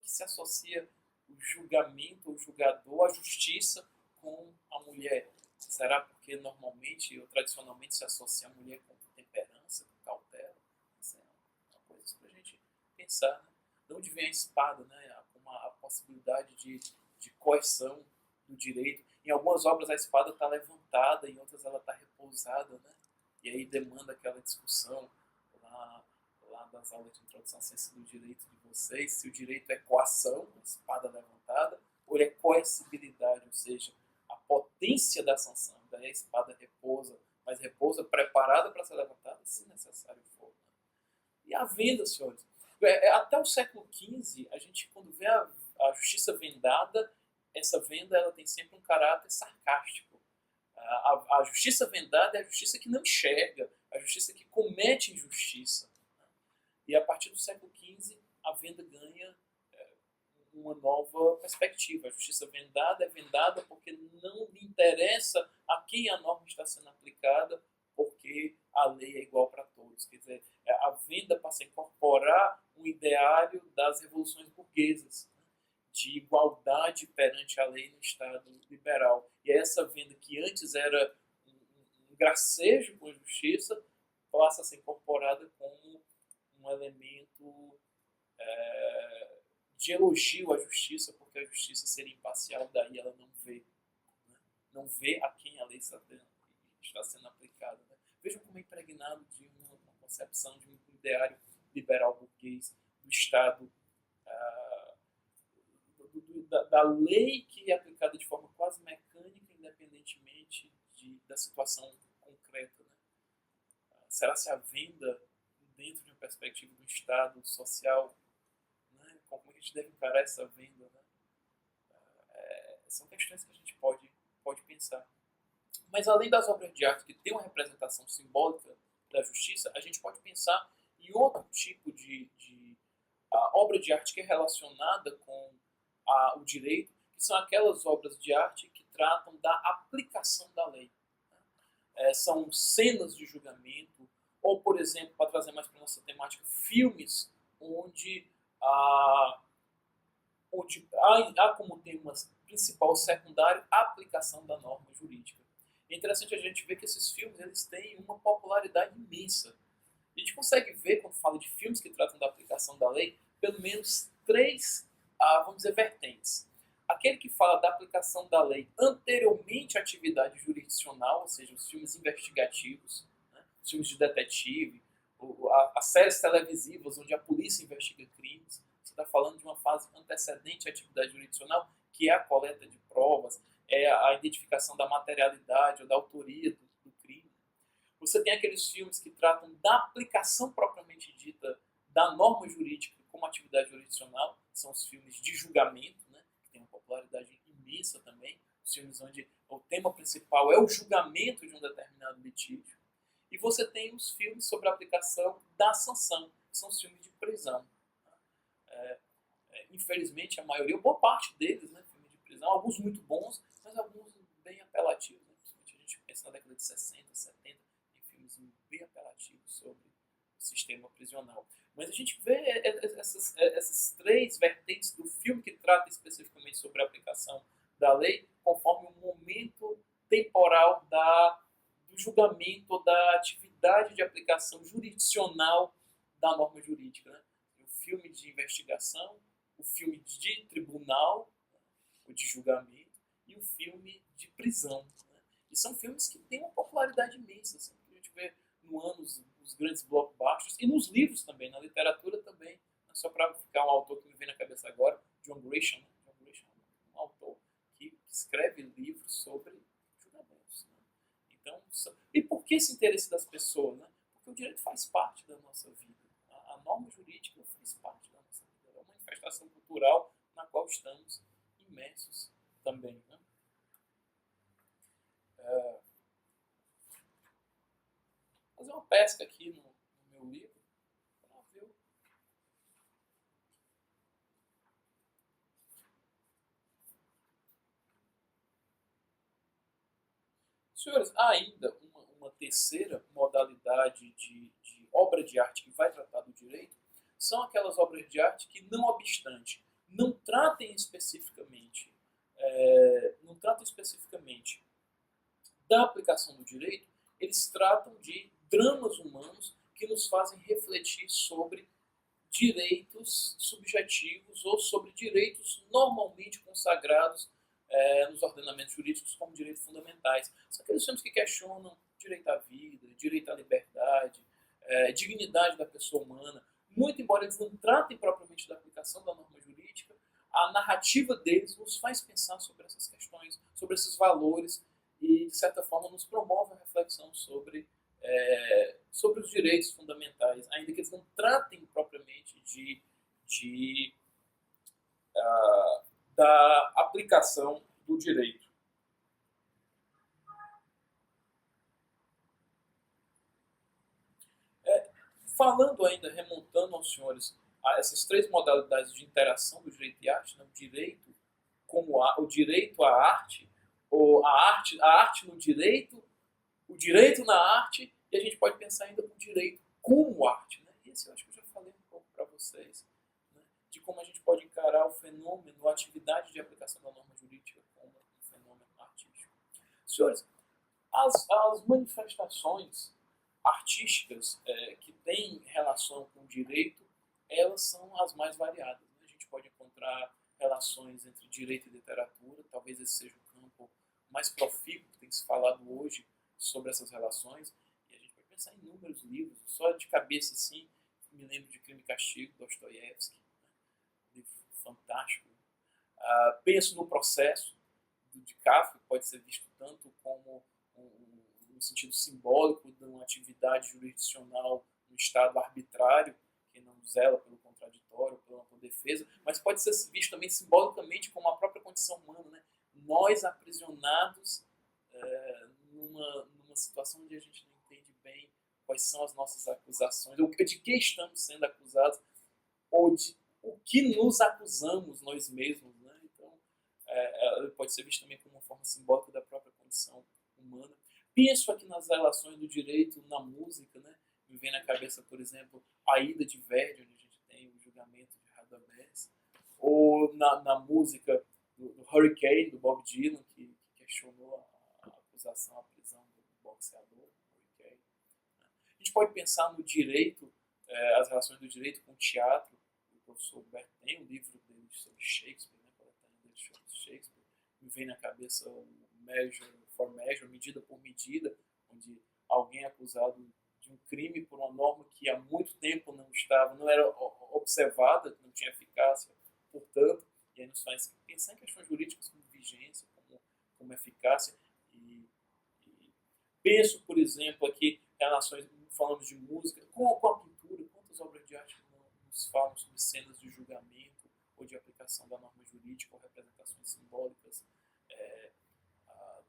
que se associa o julgamento, o julgador, a justiça com a mulher. Será porque normalmente ou tradicionalmente se associa a mulher com temperança, com cautela? Isso é uma coisa para a gente pensar, né? De onde vem a espada, né? Com a possibilidade de coerção do direito. Em algumas obras a espada está levantada, em outras ela está repousada, né? E aí demanda aquela discussão lá das aulas de introdução à ciência do direito de vocês, se o direito é coação, a espada levantada, ou ele é coercibilidade, ou seja, a potência da sanção. Daí a espada repousa, mas repousa preparada para ser levantada, se necessário for. E a venda, senhores. Até o século XV, a gente, quando vê a justiça vendada, essa venda ela tem sempre um caráter sarcástico. A justiça vendada é a justiça que não enxerga, a justiça que comete injustiça. E a partir do século XV, a venda ganha uma nova perspectiva. A justiça vendada é vendada porque não lhe interessa a quem a norma está sendo aplicada, porque a lei é igual para todos. Quer dizer, a venda passa a incorporar um ideário das revoluções burguesas, de igualdade perante a lei no Estado liberal. E essa venda que antes era um gracejo com a justiça, passa a ser incorporada como um elemento de elogio à justiça, porque a justiça seria imparcial, daí ela não vê. Né? Não vê a quem a lei está sendo aplicada. Né? Vejam como é impregnado de uma concepção, de um ideário liberal burguês do Estado, da lei que é aplicada de forma quase mecânica, independentemente da situação concreta. Né? Será se a venda, dentro de uma perspectiva do Estado social, né? Como a gente deve encarar essa venda? Né? São questões que a gente pode pensar. Mas além das obras de arte que tem uma representação simbólica da justiça, a gente pode pensar em outro tipo de obra de arte que é relacionada com o direito, que são aquelas obras de arte que tratam da aplicação da lei. São cenas de julgamento, ou, por exemplo, para trazer mais para a nossa temática, filmes onde há como temas principal, secundário, a aplicação da norma jurídica. É interessante a gente ver que esses filmes eles têm uma popularidade imensa. A gente consegue ver, quando fala de filmes que tratam da aplicação da lei, pelo menos três, vamos dizer, vertentes. Aquele que fala da aplicação da lei anteriormente à atividade jurisdicional, ou seja, os filmes investigativos, né, os filmes de detetive, as séries televisivas onde a polícia investiga crimes. Você está falando de uma fase antecedente à atividade jurisdicional, que é a coleta de provas, é a identificação da materialidade ou da autoria do crime. Você tem aqueles filmes que tratam da aplicação propriamente dita da norma jurídica como atividade jurisdicional, são os filmes de julgamento, né, que tem uma popularidade imensa também, os filmes onde o tema principal é o julgamento de um determinado litígio. E você tem os filmes sobre a aplicação da sanção, que são os filmes de prisão. Infelizmente, a maioria, boa parte deles, né, filmes de prisão, alguns muito bons, mas alguns bem apelativos. Né? A gente pensa na década de 60, 70, em filmes bem apelativos sobre o sistema prisional. Mas a gente vê essas três vertentes do filme que trata especificamente sobre a aplicação da lei, conforme o momento temporal do julgamento ou da atividade de aplicação jurisdicional da norma jurídica. Né? O filme de investigação, o filme de tribunal, o de julgamento, e o filme de prisão. Né? E são filmes que têm uma popularidade imensa. Assim, a gente vê no ano os grandes blockbusters, e nos livros também, na literatura também. Né? Só para ficar um autor que me vem na cabeça agora, John Grisham. Né? John Grisham é um autor que escreve livros sobre julgamentos. Né? Então, e por que esse interesse das pessoas? Né? Porque o direito faz parte da nossa vida. A norma jurídica faz parte da nossa vida. É uma manifestação cultural na qual estamos imersos também. Né? Fazer uma pesca aqui no meu livro para ver. Senhores, há ainda uma terceira modalidade de obra de arte que vai tratar do direito, são aquelas obras de arte que, não obstante, não tratem especificamente da aplicação do direito, eles tratam de dramas humanos que nos fazem refletir sobre direitos subjetivos ou sobre direitos normalmente consagrados nos ordenamentos jurídicos como direitos fundamentais. São aqueles filmes que questionam direito à vida, direito à liberdade, dignidade da pessoa humana. Muito embora eles não tratem propriamente da aplicação da norma jurídica, a narrativa deles nos faz pensar sobre essas questões, sobre esses valores e, de certa forma, nos promove a reflexão sobre os direitos fundamentais, ainda que eles não tratem propriamente da aplicação do direito. Falando ainda, remontando aos senhores, a essas três modalidades de interação do direito e arte, né? O direito à arte, ou a arte no direito, o direito na arte, e a gente pode pensar ainda no direito como arte. Né? E esse eu acho que eu já falei um pouco para vocês, né? De como a gente pode encarar o fenômeno, a atividade de aplicação da norma jurídica como um fenômeno artístico. Senhores, as manifestações artísticas que têm relação com o direito, elas são as mais variadas. Né? A gente pode encontrar relações entre direito e literatura, talvez esse seja o campo mais profícuo que tem se falado hoje sobre essas relações, e a gente pode pensar em inúmeros livros, só de cabeça assim, me lembro de Crime e Castigo, Dostoiévski, né? Um livro fantástico. Penso no Processo, de Kafka, que pode ser visto tanto como no sentido simbólico de uma atividade jurisdicional no Estado arbitrário, que não zela pelo contraditório, pela autodefesa, mas pode ser visto também simbolicamente como a própria condição humana, né? Nós aprisionados numa situação onde a gente não entende bem quais são as nossas acusações, ou de que estamos sendo acusados, ou de o que nos acusamos nós mesmos. Né? Então, pode ser visto também como uma forma simbólica da própria condição humana. Penso aqui nas relações do direito na música, né? Me vem na cabeça, por exemplo, a Ida de Verdi, onde a gente tem o julgamento de Radamés, ou na música do Hurricane, do Bob Dylan, que questionou a acusação, a prisão do boxeador Hurricane. A gente pode pensar no direito, as relações do direito com o teatro. O professor Humberto tem um livro dele sobre Shakespeare, né, coletânea dele sobre Shakespeare. Me vem na cabeça o Measure for Measure, medida por medida, onde alguém é acusado de um crime por uma norma que há muito tempo não era observada, que não tinha eficácia, portanto, e aí nos faz pensar em questões jurídicas como vigência, como eficácia, e penso, por exemplo, aqui relações, falando de música, com a pintura, quantas obras de arte não nos falam sobre cenas de julgamento ou de aplicação da norma jurídica ou representações simbólicas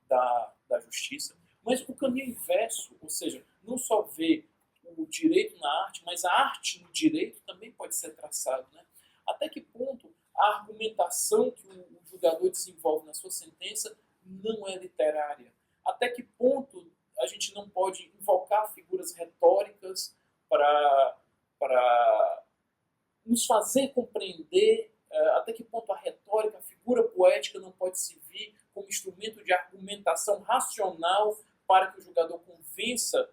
da justiça. Mas o caminho inverso, ou seja, não só ver o direito na arte, mas a arte no direito também pode ser traçado, né? Até que ponto a argumentação que o julgador desenvolve na sua sentença não é literária? Até que ponto a gente não pode invocar figuras retóricas para nos fazer compreender até que ponto a retórica, a figura poética não pode servir como instrumento de argumentação racional para que o julgador convença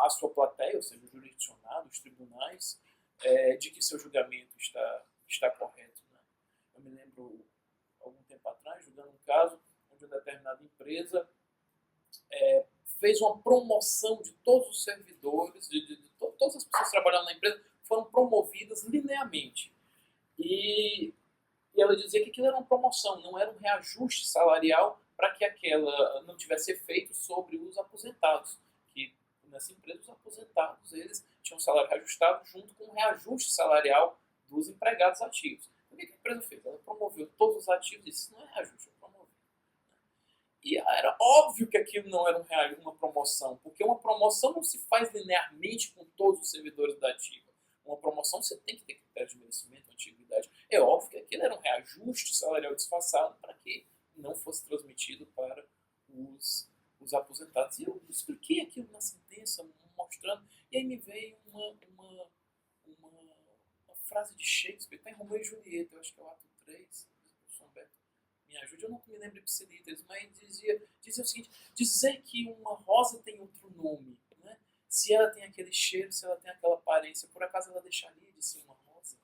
a sua plateia, ou seja, o jurisdicionado, os tribunais, de que seu julgamento está correto. Né? Eu me lembro, algum tempo atrás, julgando um caso onde uma determinada empresa fez uma promoção de todos os servidores, de todas as pessoas que trabalhavam na empresa, foram promovidas linearmente. E ela dizia que aquilo era uma promoção, não era um reajuste salarial para que aquela não tivesse efeito sobre os aposentados. Que nessa empresa, os aposentados eles tinham um salário reajustado junto com o reajuste salarial dos empregados ativos. O que a empresa fez? Ela promoveu todos os ativos e disse: isso não é reajuste, eu promovi. E era óbvio que aquilo não era uma promoção, porque uma promoção não se faz linearmente com todos os servidores da ativa. Uma promoção você tem que ter critério de merecimento, antiguidade. É óbvio que aquilo era um reajuste salarial disfarçado para que não fosse transmitido para os aposentados. E eu expliquei aquilo na sentença, mostrando, e aí me veio uma frase de Shakespeare, está em Romeu e Julieta, eu acho que é o ato 3, me ajude, eu não me lembro ipsilíteres, mas dizia o seguinte: dizer que uma rosa tem outro nome, né? Se ela tem aquele cheiro, se ela tem aquela aparência, por acaso ela deixaria de ser uma rosa?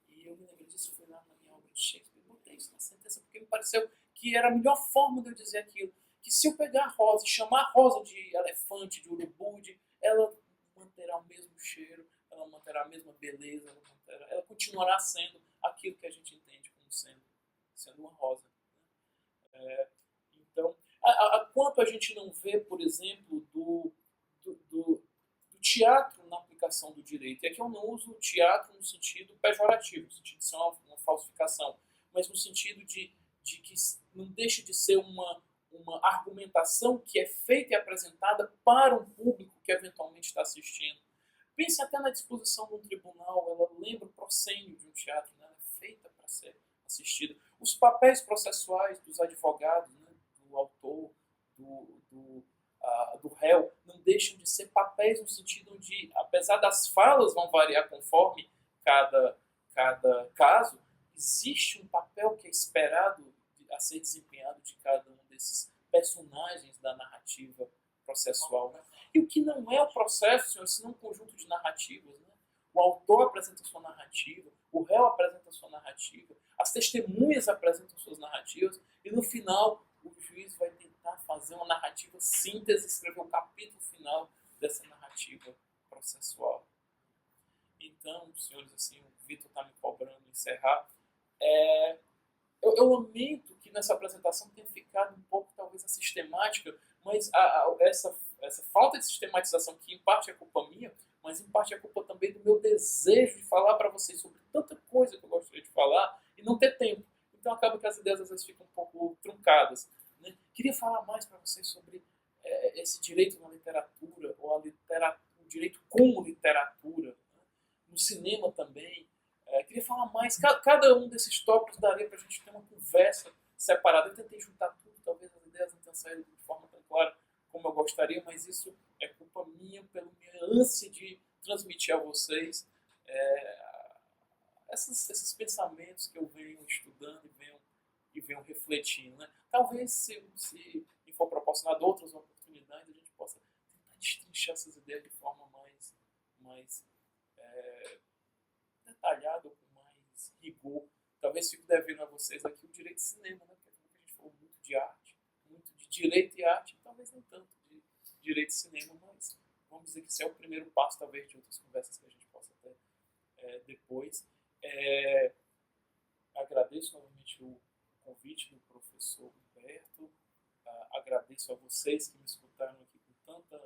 E eu me lembro disso, fui lá na minha obra de Shakespeare, botei isso na sentença, porque me pareceu que era a melhor forma de eu dizer aquilo, que se eu pegar a rosa e chamar a rosa de elefante, de urubu, ela manterá o mesmo cheiro, ela manterá a mesma beleza, ela continuará sendo aquilo que a gente entende como sendo uma rosa. Então, quanto a gente não vê, por exemplo, do teatro na aplicação do direito. E aqui eu não uso o teatro no sentido pejorativo, no sentido de ser uma falsificação, mas no sentido de que não deixe de ser uma argumentação que é feita e apresentada para um público que eventualmente está assistindo. Pense até na disposição de um tribunal, ela lembra o proscênio de um teatro, né? Ela é feita para ser assistida. Os papéis processuais dos advogados, né? Do autor, do réu, não deixam de ser papéis no sentido de, apesar das falas vão variar conforme cada caso, existe um papel que é esperado a ser desempenhado de cada um desses personagens da narrativa processual. Né? E o que não é o processo, senhor, senão um conjunto de narrativas. Né? O autor apresenta sua narrativa, o réu apresenta sua narrativa, as testemunhas apresentam suas narrativas, e no final o juiz vai tentar fazer uma narrativa síntese, escrever o capítulo final dessa narrativa processual. Então, senhores, assim, o Vitor está me cobrando encerrar. Eu lamento que nessa apresentação tenha ficado um pouco, talvez, a sistemática, mas essa falta de sistematização, que em parte é culpa minha, mas em parte é culpa também do meu desejo de falar para vocês sobre tanta coisa que eu gostaria de falar e não ter tempo. Então acaba que as ideias às vezes ficam um pouco truncadas. Né? Queria falar mais para vocês sobre esse direito na literatura, ou o direito como literatura, né? No cinema também. Queria falar mais. Cada um desses tópicos daria para a gente ter uma conversa separada. Eu tentei juntar tudo, talvez as ideias não tenham saído de forma tão clara como eu gostaria, mas isso é culpa minha, pela minha ânsia de transmitir a vocês esses pensamentos que eu venho estudando e venham refletindo, né? Talvez, se for proporcionado outras oportunidades, a gente possa tentar destrinchar essas ideias de forma mais detalhada, com mais rigor. Talvez fique devendo a vocês aqui o direito de cinema, né? Porque a gente falou muito de arte, muito de direito e arte, talvez nem tanto de direito e cinema, mas vamos dizer que esse é o primeiro passo, talvez, de outras conversas que a gente possa ter depois. Agradeço novamente o convite do professor Humberto, agradeço a vocês que me escutaram aqui com tanta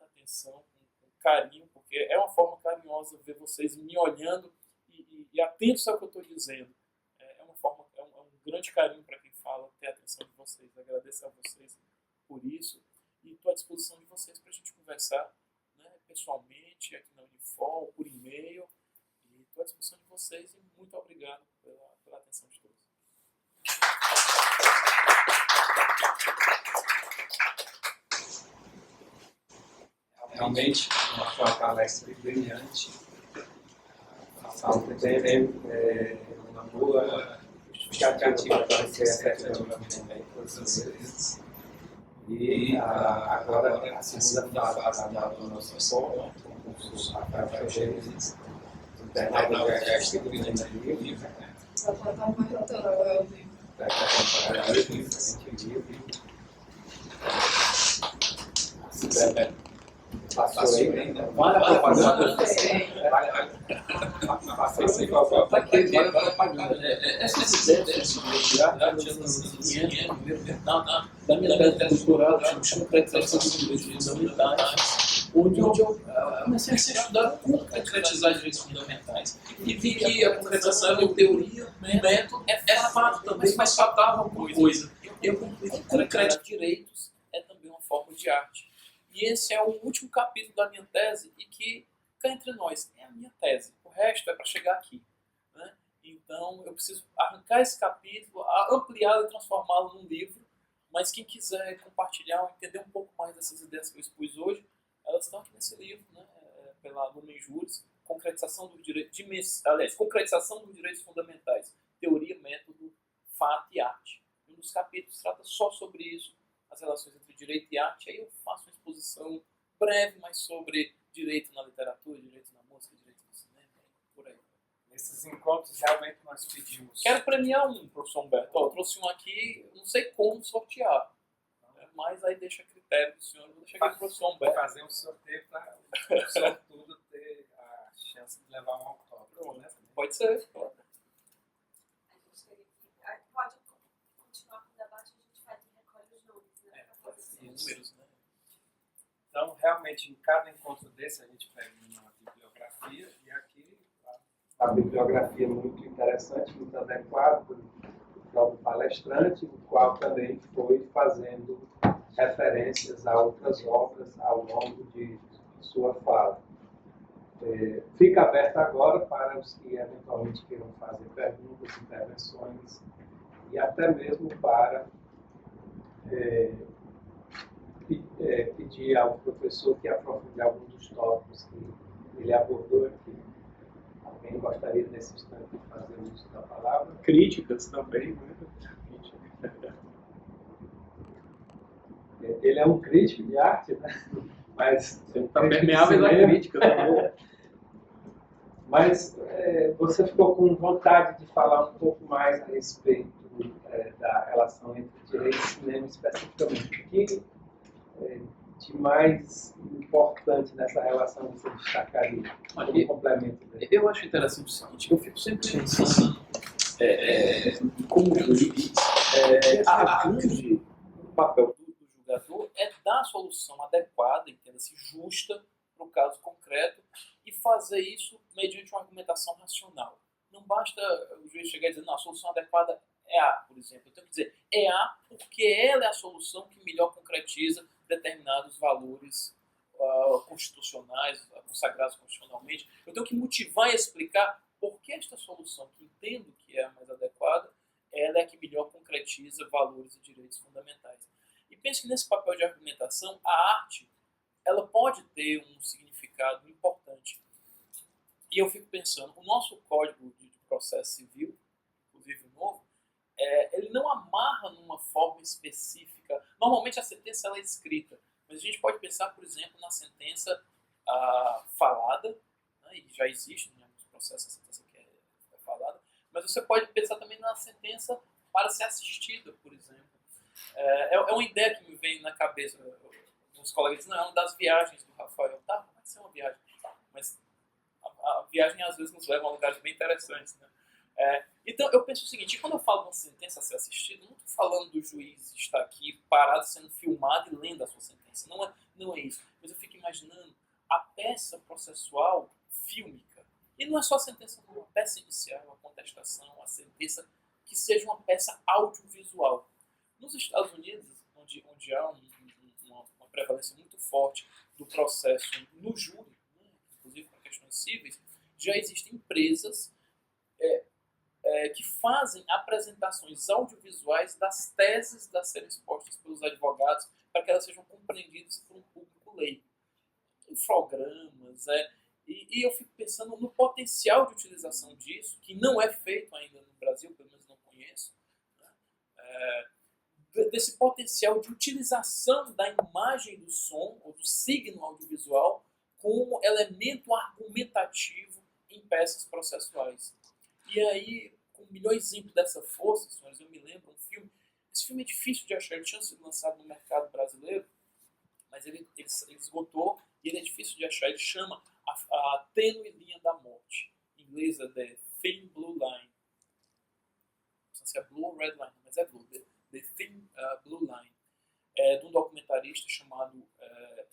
atenção, com carinho, porque é uma forma carinhosa ver vocês me olhando e atentos ao que eu estou dizendo. É um grande carinho para quem fala ter a atenção de vocês. Agradeço a vocês por isso e estou à disposição de vocês para a gente conversar, né, pessoalmente, aqui na Unifor, por e-mail. E estou à disposição de vocês e muito obrigado pela atenção de todos. Realmente, foi uma palestra brilhante. A falta teve uma boa justificativa para ser efetivamente bem todas as vezes. E agora a segunda fase do nosso ponto, com o professor Rafael Freitas, do Bernardo Vergeste, do Livro, da temporada de livro. Passou aí, né? Vale a propaganda? Passou aí, está aqui, vale a propaganda. Essa ideia de da minha tese doutoral, chama concretização dos direitos fundamentais, onde eu comecei a estudar como concretizar direitos fundamentais. E vi que a concretização é uma teoria, um método, é fato também, mas faltava alguma coisa. Eu concluí que concretizar direitos é também uma forma de arte. E esse é o último capítulo da minha tese e que, cá entre nós, é a minha tese. O resto é para chegar aqui, né? Então, eu preciso arrancar esse capítulo, ampliá-lo e transformá-lo num livro. Mas quem quiser compartilhar ou entender um pouco mais dessas ideias que eu expus hoje, elas estão aqui nesse livro, né? Pela Lumen Juris, concretização dos direitos fundamentais, teoria, método, fato e arte. Um dos capítulos trata só sobre isso, as relações entre direito e arte. Aí eu faço uma exposição breve, mas sobre direito na literatura, direito na música, direito no cinema, por aí. Nesses encontros, realmente, nós pedimos... Quero premiar um, professor Humberto. Eu trouxe um aqui, não sei como sortear, mas aí deixa a critério do senhor. Vou deixar aqui o professor Humberto. Fazer um sorteio para o sortudo ter a chance de levar um autógrafo, né? Pode ser, pode. Pode continuar com o debate, a gente faz e recolhe os nomes, né? Números, né? Então, realmente, em cada encontro desse, a gente pega uma bibliografia, e aqui a bibliografia é muito interessante, muito adequada do próprio palestrante, o qual também foi fazendo referências a outras obras ao longo de sua fala. Fica aberto agora para os que eventualmente queiram fazer perguntas, intervenções, e até mesmo para pedir ao professor que aprofunde algum dos tópicos que ele abordou aqui. Alguém gostaria nesse instante de fazer uso da palavra? Críticas também, né? Ele é um crítico de arte, né? Mas está permeável da crítica também. Mas você ficou com vontade de falar um pouco mais a respeito da relação entre direito e cinema especificamente. O que de mais importante nessa relação você destacaria como complemento dele? Eu acho interessante o seguinte, eu fico sempre pensando como juiz, o papel do julgador é dar a solução adequada, entenda-se justa, para o caso concreto, e fazer isso mediante uma argumentação racional. Não basta o juiz chegar e dizer, não, a solução adequada é A, por exemplo. Eu tenho que dizer, é A porque ela é a solução que melhor concretiza determinados valores constitucionais, consagrados constitucionalmente. Eu tenho que motivar e explicar por que esta solução, que entendo que é a mais adequada, ela é a que melhor concretiza valores e direitos fundamentais. E penso que nesse papel de argumentação, a arte ela pode ter um significado importante. E eu fico pensando, o nosso Código de Processo Civil, inclusive o novo, ele não amarra numa forma específica. Normalmente a sentença ela é escrita, mas a gente pode pensar, por exemplo, na sentença falada, né, e já existe em alguns processos a sentença que é falada, mas você pode pensar também na sentença para ser assistida, por exemplo. É uma ideia que me vem na cabeça. Os colegas dizem, não, é uma das viagens do Rafael. Tá, pode ser uma viagem. Mas a viagem às vezes nos leva a lugares bem interessantes, né? Então eu penso o seguinte, quando eu falo de uma sentença a ser assistida, não estou falando do juiz estar aqui parado sendo filmado e lendo a sua sentença, não é isso, mas eu fico imaginando a peça processual fílmica, e não é só a sentença, não, a peça inicial, a contestação, a sentença, que seja uma peça audiovisual. Nos Estados Unidos, onde há uma prevalência muito forte do processo no júri, né, inclusive para questões cíveis, já existem empresas que fazem apresentações audiovisuais das teses a serem expostas pelos advogados para que elas sejam compreendidas por um público leigo. Infogramas, e eu fico pensando no potencial de utilização disso, que não é feito ainda no Brasil, pelo menos não conheço, né? Desse potencial de utilização da imagem do som, ou do signo audiovisual, como elemento argumentativo em peças processuais. E aí, com milhões de exemplos dessa força, senhores, eu me lembro um filme. Esse filme é difícil de achar, ele tinha sido lançado no mercado brasileiro, mas ele esgotou e ele é difícil de achar. Ele chama a Tênue Linha da Morte. Em inglês é The Thin Blue Line. Não sei se é Blue ou Red Line, mas é Blue. The Thin Blue Line. De um documentarista chamado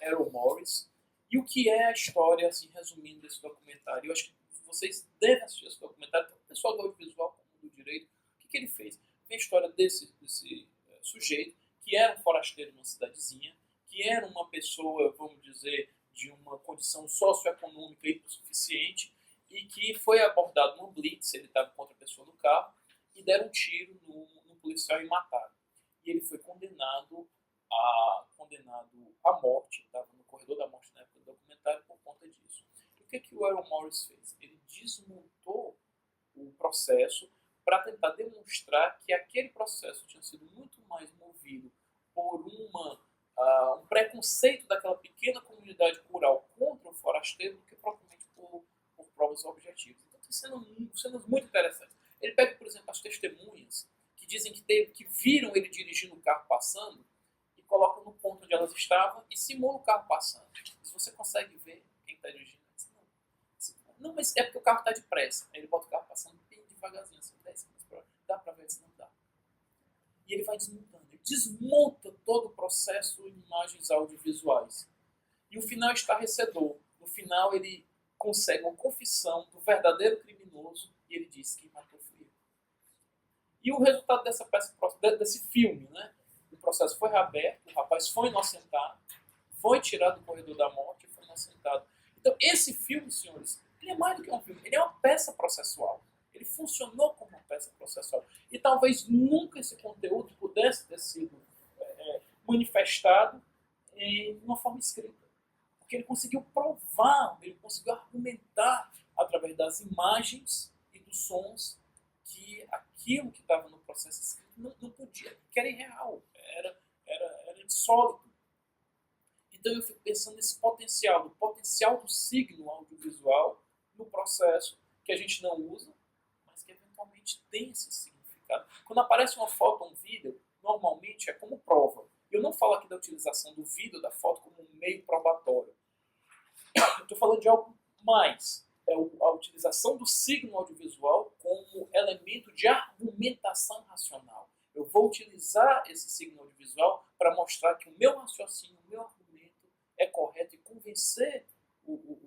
Errol Morris. E o que é a história, assim, resumindo, desse documentário? Eu acho que vocês devem assistir esse documentário, tanto o pessoal do audiovisual como do direito. O que ele fez? Tem a história desse sujeito, que era um forasteiro numa cidadezinha, que era uma pessoa, vamos dizer, de uma condição socioeconômica hipossuficiente, e que foi abordado num blitz, ele estava com outra pessoa no carro, e deram um tiro no policial e mataram. E ele foi condenado à morte, estava no corredor da morte na época do documentário, por conta disso. O que o Errol Morris fez? Ele desmontou o processo para tentar demonstrar que aquele processo tinha sido muito mais movido por um preconceito daquela pequena comunidade rural contra o forasteiro do que propriamente por provas objetivas. Então tem cenas muito interessantes. Ele pega, por exemplo, as testemunhas que dizem que viram ele dirigindo o carro passando e colocam no ponto onde elas estavam e simulam o carro passando. Se você consegue ver quem está dirigindo, não, mas é porque o carro está depressa. Aí ele bota o carro passando bem devagarzinho, assim, 10 segundos por hora. Dá para ver se não dá. E ele vai desmontando. Ele desmonta todo o processo em imagens audiovisuais. E o final é estarrecedor. No final ele consegue uma confissão do verdadeiro criminoso e ele diz que matou fui eu. E o resultado desse filme, né? O processo foi reaberto, o rapaz foi inocentado, foi tirado do corredor da morte e foi inocentado. Então esse filme, senhores, ele é mais do que um filme, ele é uma peça processual. Ele funcionou como uma peça processual. E talvez nunca esse conteúdo pudesse ter sido manifestado de uma forma escrita. Porque ele conseguiu provar, ele conseguiu argumentar através das imagens e dos sons que aquilo que estava no processo escrito não podia, que era irreal, era insólito. Então eu fico pensando nesse potencial, do signo audiovisual no processo que a gente não usa, mas que eventualmente tem esse significado. Quando aparece uma foto ou um vídeo, normalmente é como prova. Eu não falo aqui da utilização do vídeo, da foto, como um meio probatório. Eu estou falando de algo mais. É a utilização do signo audiovisual como elemento de argumentação racional. Eu vou utilizar esse signo audiovisual para mostrar que o meu raciocínio, o meu argumento é correto e convencer o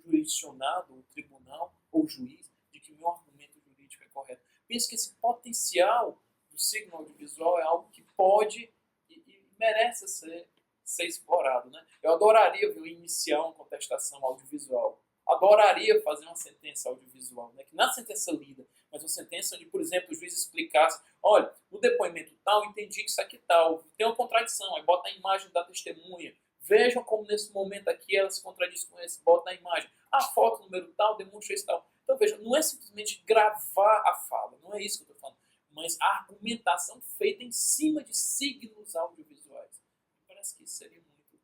jurisdicionado, o tribunal ou o juiz de que o meu argumento jurídico é correto. Penso que esse potencial do signo audiovisual é algo que pode e merece ser explorado, né? Eu adoraria ver iniciar uma contestação audiovisual. Adoraria fazer uma sentença audiovisual, né? Que não é sentença lida, mas uma sentença onde, por exemplo, o juiz explicasse: olha, no depoimento tal, entendi que isso aqui tal, tem uma contradição, aí bota a imagem da testemunha, vejam como nesse momento aqui ela se contradiz com esse, bota na imagem, a foto número tal demonstra isso tal. Então veja, não é simplesmente gravar a fala, não é isso que eu estou falando, mas a argumentação feita em cima de signos audiovisuais. Parece que isso seria muito,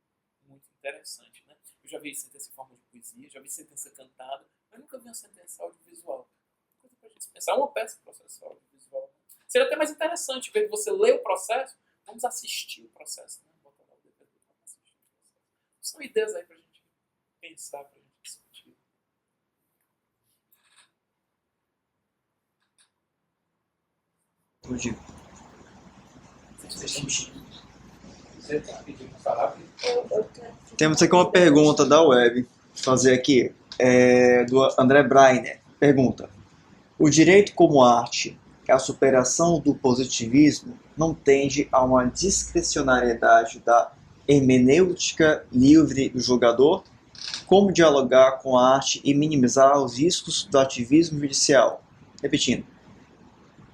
muito interessante, né? Eu já vi sentença em forma de poesia, já vi sentença cantada, mas nunca vi uma sentença audiovisual. Coisa pra gente pensar, uma peça processual audiovisual. Seria até mais interessante, em vez de você ler o processo, vamos assistir o processo, né? Botar lá o DVD, vamos assistir o processo. São ideias aí pra gente pensar, pra gente discutir. Você está pedindo para falar? Temos aqui uma pergunta da web. Vou fazer aqui. Do André Breiner. Pergunta: o direito como arte, a superação do positivismo, não tende a uma discricionariedade da hermenêutica livre do julgador? Como dialogar com a arte e minimizar os riscos do ativismo judicial? Repetindo.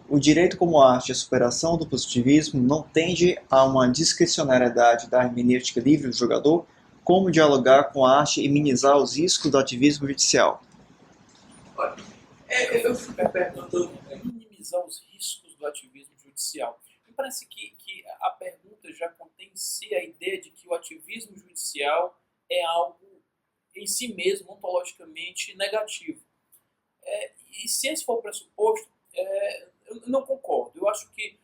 O direito como arte e a superação do positivismo não tende a uma discricionariedade da hermenêutica livre do julgador? Como dialogar com a arte e minimizar os riscos do ativismo judicial? Olha, eu fico perguntando minimizar os riscos do ativismo judicial. Me parece que a pergunta já contém em si a ideia de que o ativismo judicial é algo em si mesmo ontologicamente negativo. E se esse for o pressuposto, eu não concordo. Eu acho que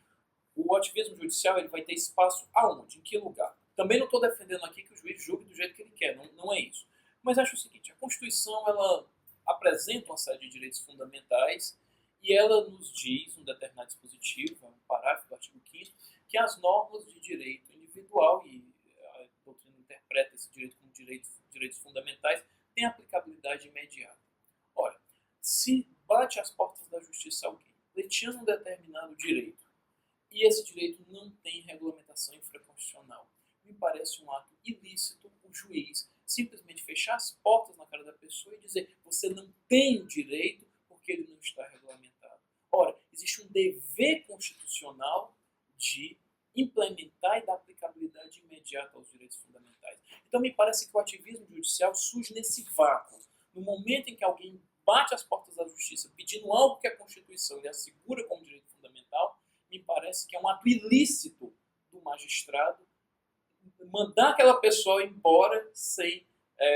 o ativismo judicial ele vai ter espaço aonde? Em que lugar? Também não estou defendendo aqui que o juiz julgue do jeito que ele quer, não é isso. Mas acho o seguinte, a Constituição ela apresenta uma série de direitos fundamentais e ela nos diz, um determinado dispositivo, um parágrafo do artigo 5º, que as normas de direito individual, e a doutrina interpreta esse direito como direitos fundamentais, têm aplicabilidade imediata. Ora, se bate às portas da justiça alguém, pleiteando um determinado direito, e esse direito não tem regulamentação infraconstitucional, me parece um ato ilícito o juiz simplesmente fechar as portas na cara da pessoa e dizer você não tem o direito porque ele não está regulamentado. Ora, existe um dever constitucional de implementar e dar aplicabilidade imediata aos direitos fundamentais. Então me parece que o ativismo judicial surge nesse vácuo. No momento em que alguém bate às portas da justiça pedindo algo que a Constituição lhe assegura como direito fundamental, me parece que é um ato ilícito do magistrado mandar aquela pessoa embora sem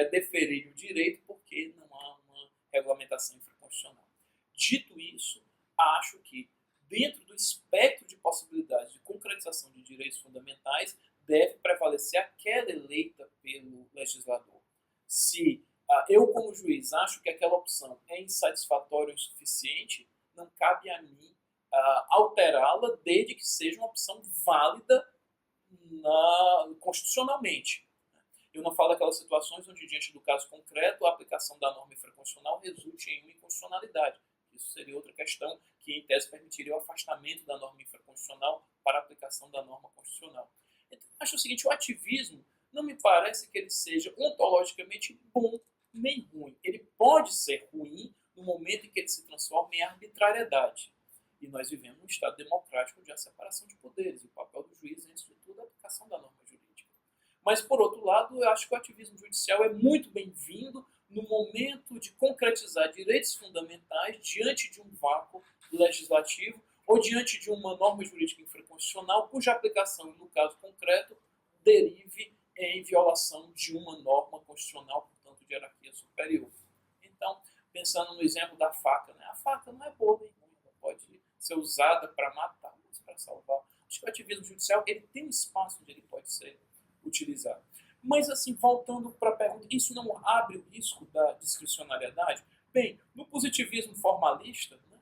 deferir o direito porque não há uma regulamentação infraconstitucional. Dito isso, acho que dentro do espectro de possibilidades de concretização de direitos fundamentais deve prevalecer aquela eleita pelo legislador. Se eu, como juiz, acho que aquela opção é insatisfatória o suficiente, não cabe a mim alterá-la desde que seja uma opção válida constitucionalmente. Eu não falo daquelas situações onde, diante do caso concreto, a aplicação da norma infraconstitucional resulte em uma inconstitucionalidade. Isso seria outra questão que, em tese, permitiria o afastamento da norma infraconstitucional para a aplicação da norma constitucional. Então, acho o seguinte, o ativismo não me parece que ele seja ontologicamente bom nem ruim. Ele pode ser ruim no momento em que ele se transforma em arbitrariedade. E nós vivemos num Estado democrático onde há separação de poderes. E o papel do juiz, antes de tudo, é a aplicação da norma jurídica. Mas, por outro lado, eu acho que o ativismo judicial é muito bem-vindo no momento de concretizar direitos fundamentais diante de um vácuo legislativo ou diante de uma norma jurídica infraconstitucional cuja aplicação, no caso concreto, derive em violação de uma norma constitucional, portanto, de hierarquia superior. Então, pensando no exemplo da faca, né? A faca não é boa nem ruim, ela pode ser usada para matar, mas para salvar. Acho que o ativismo judicial ele tem um espaço onde ele pode ser utilizado. Mas, assim, voltando para a pergunta, isso não abre o risco da discricionariedade? Bem, no positivismo formalista, né,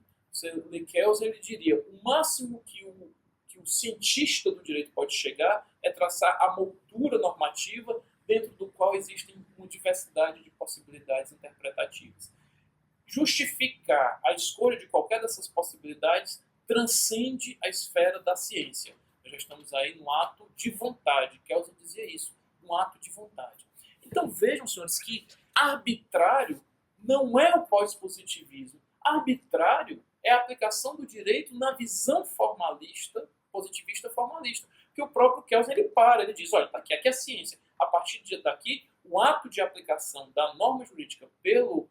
Lequels ele diria o máximo que o cientista do direito pode chegar é traçar a moldura normativa dentro do qual existem uma diversidade de possibilidades interpretativas. Justificar a escolha de qualquer dessas possibilidades transcende a esfera da ciência. Nós já estamos aí no ato de vontade. Kelsen dizia isso, um ato de vontade. Então vejam, senhores, que arbitrário não é o pós-positivismo. Arbitrário é a aplicação do direito na visão formalista, positivista formalista. Que o próprio Kelsen ele diz, olha, aqui é a ciência. A partir daqui, o ato de aplicação da norma jurídica pelo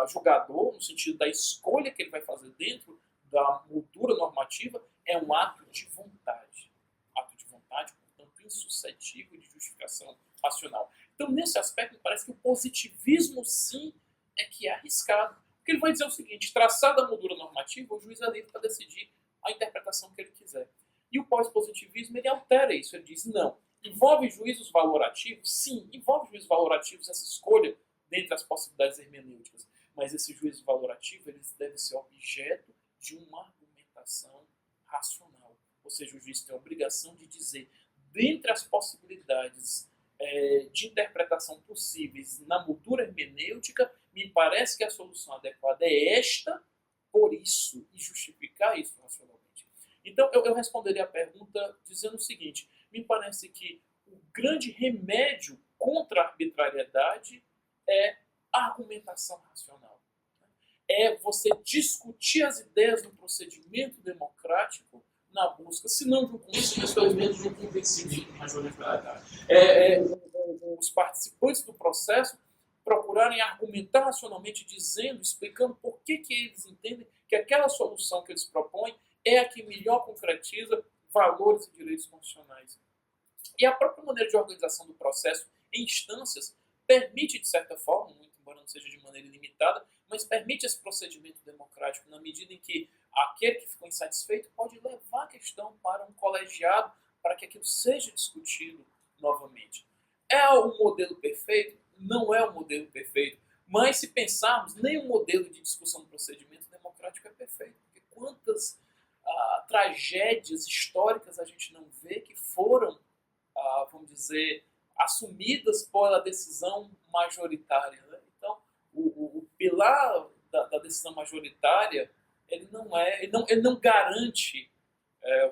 julgador, no sentido da escolha que ele vai fazer dentro da moldura normativa é um ato de vontade. Ato de vontade, portanto, insuscetível de justificação racional. Então, nesse aspecto, me parece que o positivismo, sim, é que é arriscado. Porque ele vai dizer o seguinte: traçada a moldura normativa, o juiz é livre para decidir a interpretação que ele quiser. E o pós-positivismo, ele altera isso. Ele diz, não, envolve juízos valorativos? Sim, envolve juízos valorativos essa escolha dentre as possibilidades hermenêuticas. Mas esse juízo valorativo, ele deve ser objeto de uma argumentação racional. Ou seja, o juiz tem a obrigação de dizer, dentre as possibilidades de interpretação possíveis na moldura hermenêutica, me parece que a solução adequada é esta, por isso, e justificar isso racionalmente. Então, eu responderia a pergunta dizendo o seguinte: me parece que o grande remédio contra a arbitrariedade é a argumentação racional. É você discutir as ideias do procedimento democrático na busca, se não de um consenso, pelo menos de um convencimento majoritário. Os participantes do processo procurarem argumentar racionalmente, dizendo, explicando por que eles entendem que aquela solução que eles propõem é a que melhor concretiza valores e direitos constitucionais. E a própria maneira de organização do processo em instâncias permite, de certa forma, muito embora não seja de maneira ilimitada, mas permite esse procedimento democrático na medida em que aquele que ficou insatisfeito pode levar a questão para um colegiado para que aquilo seja discutido novamente. É o modelo perfeito? Não é o modelo perfeito. Mas se pensarmos, nenhum modelo de discussão do procedimento democrático é perfeito. Porque quantas tragédias históricas a gente não vê que foram, vamos dizer, assumidas pela decisão majoritária, né? Então, o pilar da decisão majoritária, ele não garante,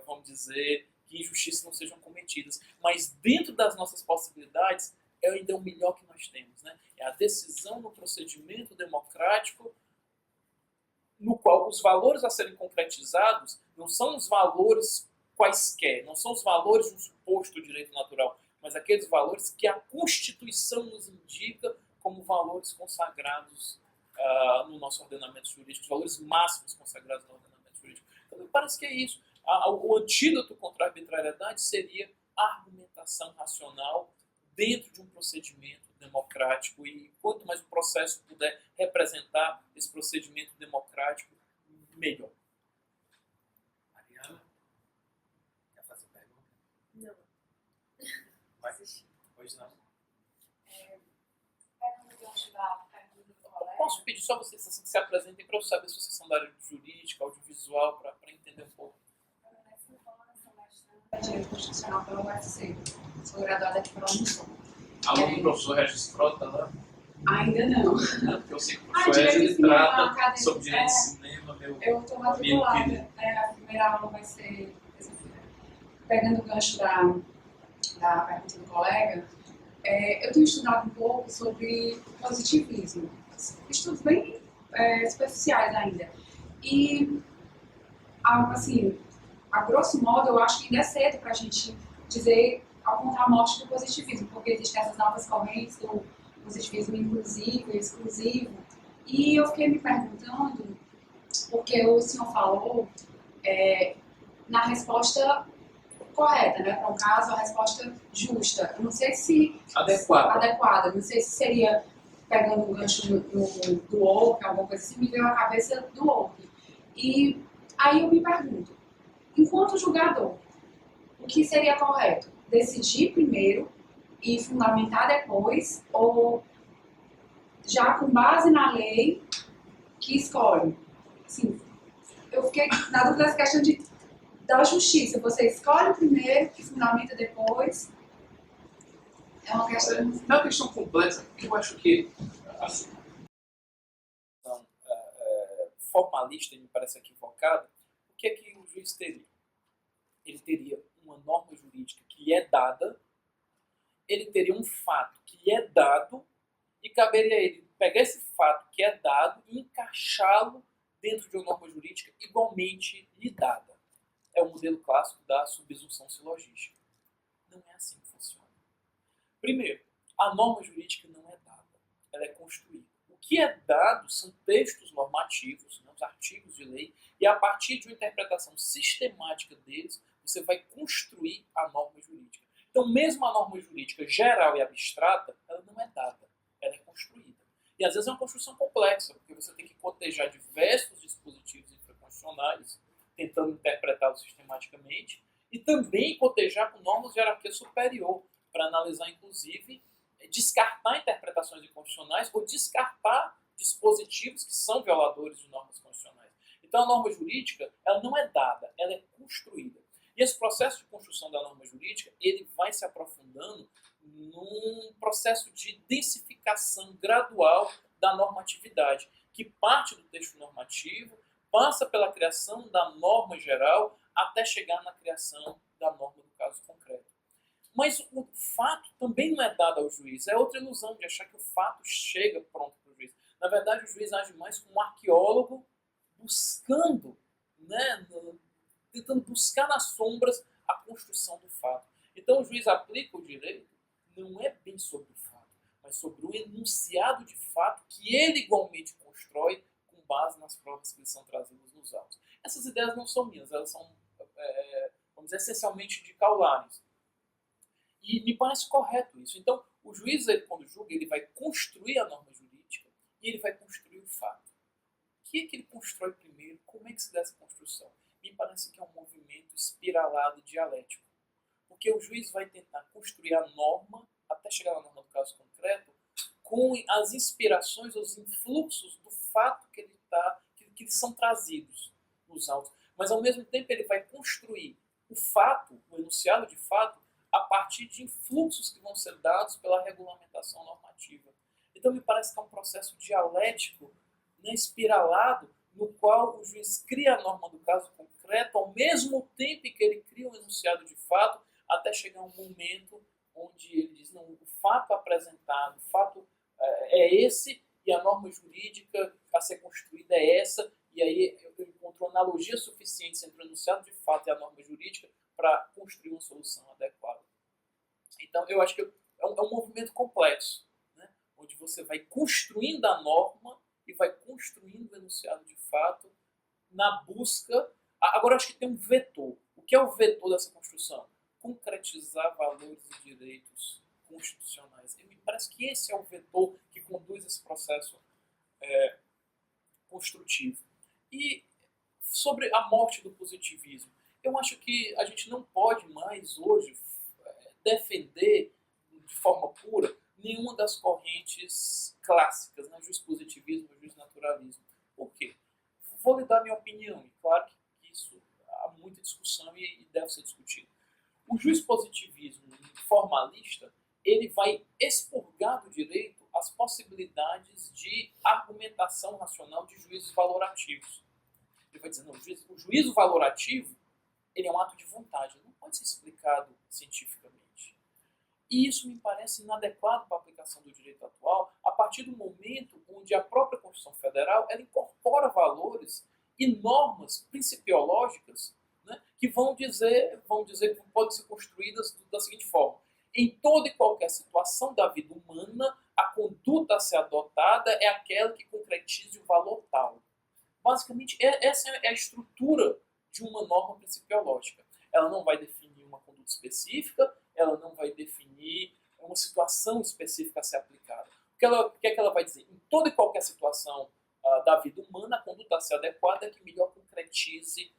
vamos dizer, que injustiças não sejam cometidas. Mas dentro das nossas possibilidades, é ainda o melhor que nós temos, né? É a decisão no procedimento democrático no qual os valores a serem concretizados não são os valores quaisquer, não são os valores de um suposto direito natural, mas aqueles valores que a Constituição nos indica como valores consagrados no nosso ordenamento jurídico, os valores máximos consagrados no ordenamento jurídico. Então, me parece que é isso. O antídoto contra a arbitrariedade seria a argumentação racional dentro de um procedimento democrático, e quanto mais o processo puder representar esse procedimento democrático, melhor. Mariana, quer fazer pergunta? Não. Vai. Pois não. Pegando o gancho da pergunta do colega. Posso pedir só vocês assim, que se apresentem para eu saber se vocês são da área jurídica, audiovisual, para entender um pouco. Direito Constitucional pela UFC. Sou graduada aqui pela Unisul. Aluno do professor Regis Frota, né? Ainda não. Porque eu sei que o professor direito Regis de cinema, trata academia, sobre direito de cinema, meu Eu estou amigo matriculada. querido. A primeira aula vai ser terça-feira. Pegando o gancho da pergunta do colega, eu tenho estudado um pouco sobre positivismo. Estudos bem superficiais ainda. E, assim, a grosso modo, eu acho que ainda é cedo para a gente dizer, apontar a morte do positivismo, porque existem essas novas correntes do positivismo inclusivo e exclusivo. E eu fiquei me perguntando, porque o senhor falou na resposta correta, né, para um caso, a resposta justa. Eu não sei se... Adequada. Não sei se seria, pegando um gancho do Oak, alguma coisa assim, me veio à cabeça do Oak. E aí eu me pergunto, enquanto julgador, o que seria correto? Decidir primeiro e fundamentar depois, ou já com base na lei que escolhe? Assim, eu fiquei na dúvida dessa questão da justiça. Você escolhe primeiro e fundamenta depois. É uma questão... É uma questão complexa, porque eu acho que assim, formalista, me parece equivocada. O que é que o juiz teria? Ele teria uma norma jurídica que é dada, ele teria um fato que é dado, e caberia a ele pegar esse fato que é dado e encaixá-lo dentro de uma norma jurídica igualmente lhe dada. É o modelo clássico da subsunção silogística. Não é assim que funciona. Primeiro, a norma jurídica não é dada, ela é construída. O que é dado são textos normativos, né, os artigos de lei, e a partir de uma interpretação sistemática deles, você vai construir a norma jurídica. Então, mesmo a norma jurídica geral e abstrata, ela não é dada, ela é construída. E às vezes é uma construção complexa, porque você tem que cotejar diversos dispositivos infraconstitucionais, tentando interpretá-los sistematicamente, e também cotejar com normas de hierarquia superior, para analisar, inclusive, descartar interpretações inconstitucionais ou descartar dispositivos que são violadores de normas constitucionais. Então, a norma jurídica, ela não é dada, ela é construída. E esse processo de construção da norma jurídica, ele vai se aprofundando num processo de densificação gradual da normatividade, que parte do texto normativo, passa pela criação da norma geral, até chegar na criação da norma do caso concreto. Mas o fato também não é dado ao juiz. É outra ilusão de achar que o fato chega pronto para o juiz. Na verdade, o juiz age mais como um arqueólogo buscando, né, tentando buscar nas sombras a construção do fato. Então, o juiz aplica o direito não é bem sobre o fato, mas sobre o enunciado de fato que ele igualmente constrói com base nas provas que lhe são trazidas nos autos. Essas ideias não são minhas, elas são, vamos dizer, essencialmente de Kaulanes. E me parece correto isso. Então, o juiz, quando julga, ele vai construir a norma jurídica e ele vai construir o fato. O que é que ele constrói primeiro? Como é que se dá essa construção? Me parece que é um movimento espiralado dialético. Porque o juiz vai tentar construir a norma, até chegar na norma do caso concreto, com as inspirações, os influxos do fato que lhe são trazidos nos autos. Mas, ao mesmo tempo, ele vai construir o fato, o enunciado de fato, a partir de influxos que vão ser dados pela regulamentação normativa. Então, me parece que é um processo dialético, né, espiralado, no qual o juiz cria a norma do caso concreto, ao mesmo tempo que ele cria um enunciado de fato, até chegar um momento onde ele diz, não, o fato apresentado, o fato é esse, e a norma jurídica a ser construída é essa, e aí eu encontro analogia suficiente entre o enunciado de fato e a norma jurídica para construir uma solução adequada. Então, eu acho que é um movimento complexo, né? Onde você vai construindo a norma e vai construindo o enunciado de fato na busca... Agora, eu acho que tem um vetor. O que é o vetor dessa construção? Concretizar valores e direitos constitucionais. E me parece que esse é o vetor que conduz esse processo construtivo. E sobre a morte do positivismo, eu acho que a gente não pode mais hoje defender de forma pura nenhuma das correntes clássicas, né? Jurispositivismo e justnaturalismo. Por quê? Vou lhe dar minha opinião, e claro que isso há muita discussão e deve ser discutido. O jurispositivismo formalista, ele vai expurgar do direito as possibilidades de argumentação racional de juízos valorativos. Ele vai dizer, não, o juízo valorativo ele é um ato de vontade, ele não pode ser explicado cientificamente. E isso me parece inadequado para a aplicação do direito atual, a partir do momento onde a própria Constituição Federal ela incorpora valores e normas principiológicas, né, que vão dizer que podem ser construídas da seguinte forma. Em toda e qualquer situação da vida humana, a conduta a ser adotada é aquela que concretize o valor tal. Basicamente, essa é a estrutura de uma norma principiológica. Ela não vai definir uma conduta específica, ela não vai definir uma situação específica a ser aplicada. O que é que ela vai dizer? Em toda e qualquer situação da vida humana, a conduta a ser adequada é que melhor concretize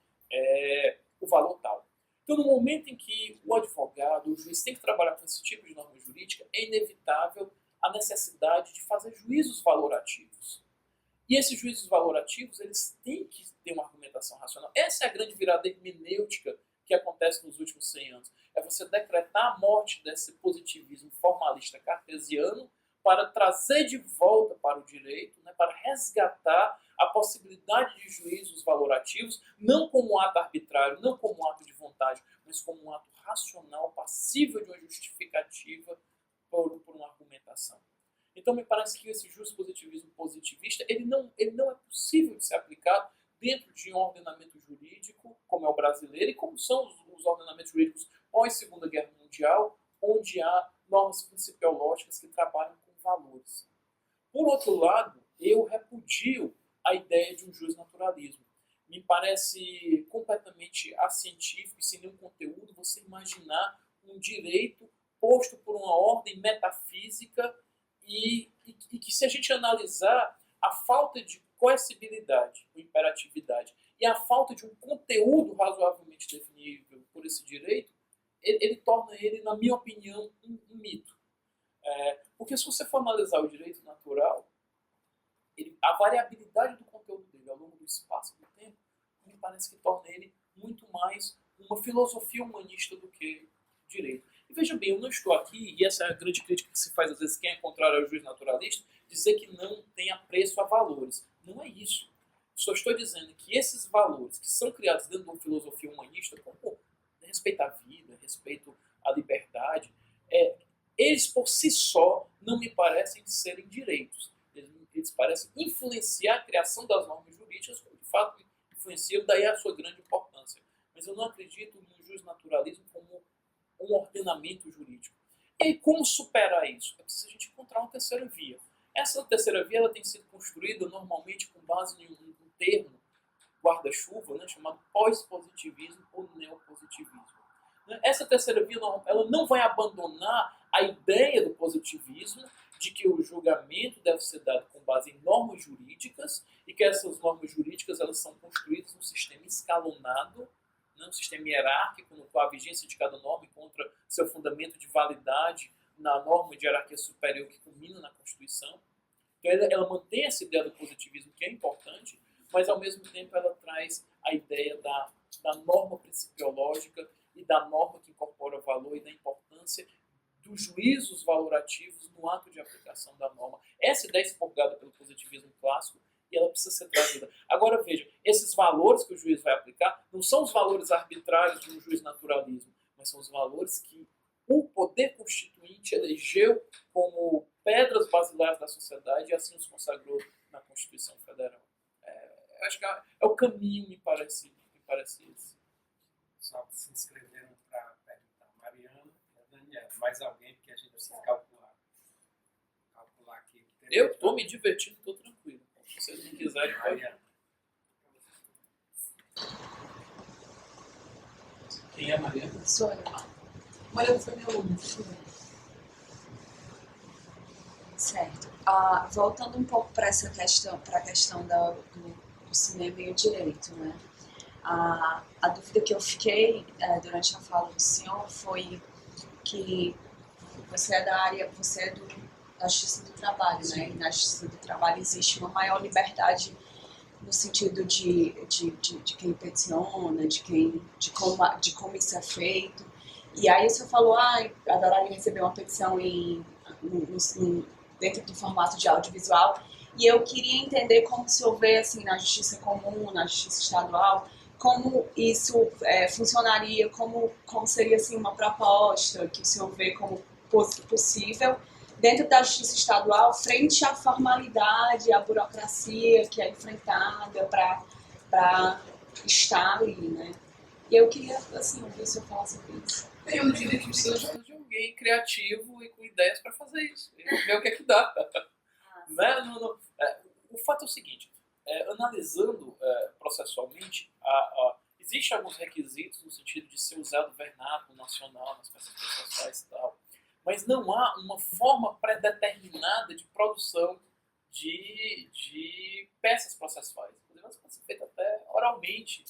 o valor tal. Então, no momento em que o advogado, o juiz tem que trabalhar com esse tipo de norma jurídica, é inevitável a necessidade de fazer juízos valorativos. E esses juízos valorativos, eles têm que ter uma argumentação racional. Essa é a grande virada hermenêutica que acontece nos últimos 100 anos. É você decretar a morte desse positivismo formalista cartesiano para trazer de volta para o direito, né, para resgatar a possibilidade de juízos valorativos, não como um ato arbitrário, não como um ato de vontade, mas como um ato racional, passível de uma justificativa por uma argumentação. Então, me parece que esse jurispositivismo positivista ele não é possível de ser aplicado dentro de um ordenamento jurídico, como é o brasileiro, e como são os ordenamentos jurídicos pós-Segunda Guerra Mundial, onde há normas principiológicas que trabalham com valores. Por outro lado, eu repudio a ideia de um justnaturalismo. Me parece completamente acientífico e sem nenhum conteúdo você imaginar um direito posto por uma ordem metafísica e que, se a gente analisar a falta de coercibilidade, ou imperatividade, e a falta de um conteúdo razoavelmente definível por esse direito, ele torna ele, na minha opinião, um mito. Porque se você for analisar o direito natural, a variabilidade do conteúdo dele ao longo do espaço e do tempo, me parece que torna ele muito mais uma filosofia humanista do que direito. E veja bem, eu não estou aqui, e essa é a grande crítica que se faz às vezes quem é contrário ao juiz naturalista, dizer que não tem apreço a valores. Não é isso. Só estou dizendo que esses valores que são criados dentro de uma filosofia humanista, como respeito à vida, respeito à liberdade, eles por si só não me parecem serem direitos. Eles parecem influenciar a criação das normas jurídicas, como de fato influenciam, daí a sua grande importância. Mas eu não acredito no justnaturalismo como um ordenamento jurídico. E aí, como superar isso? É preciso a gente encontrar uma terceira via. Essa terceira via ela tem sido construída normalmente com base em um termo guarda-chuva, né, chamado pós-positivismo ou neopositivismo. Essa terceira via ela não vai abandonar a ideia do positivismo de que o julgamento deve ser dado com base em normas jurídicas e que essas normas jurídicas elas são construídas num sistema escalonado, um sistema hierárquico no qual a vigência de cada norma encontra seu fundamento de validade na norma de hierarquia superior que culmina na Constituição. Então ela mantém essa ideia do positivismo que é importante, mas ao mesmo tempo ela traz a ideia da norma principiológica e da norma que incorpora valor e da importância dos juízos valorativos no ato de aplicação da norma. Essa ideia é expurgada pelo positivismo clássico e ela precisa ser trazida. Agora veja, esses valores que o juiz vai aplicar não são os valores arbitrários de um juiz naturalismo, mas são os valores que o poder constituinte elegeu como pedras basilares da sociedade e assim os consagrou na Constituição Federal. Acho que é o caminho, me parece isso. Só se inscreveram para perguntar a Mariana e a Daniela. Mais alguém, porque a gente precisa calcular aqui. Eu estou me divertindo, estou tranquilo. Se vocês não quiserem, Mariana. Quem é a Mariana? Sou eu. Mariana foi minha aluna. Certo. Voltando um pouco para essa questão, para a questão do cinema e o direito, né? A dúvida que eu fiquei durante a fala do senhor foi que você é da Justiça do Trabalho, né? E na Justiça do Trabalho existe uma maior liberdade no sentido de quem peticiona, de como isso é feito. E aí o senhor falou, adoraria receber uma petição dentro do formato de audiovisual. E eu queria entender como o senhor vê assim, na Justiça Comum, na Justiça Estadual, como isso funcionaria, como seria assim, uma proposta que o senhor vê como possível dentro da Justiça Estadual, frente à formalidade, à burocracia que é enfrentada para estar ali, né? E eu queria, assim, ouvir o senhor falar sobre isso. Eu diria que precisa de alguém criativo e com ideias para fazer isso. E ver o que é que dá. O fato é o seguinte, analisando processualmente, existem alguns requisitos no sentido de ser usado vernáculo nacional nas peças processuais e tal, mas não há uma forma pré-determinada de produção de peças processuais. Elas podem ser feitas até oralmente,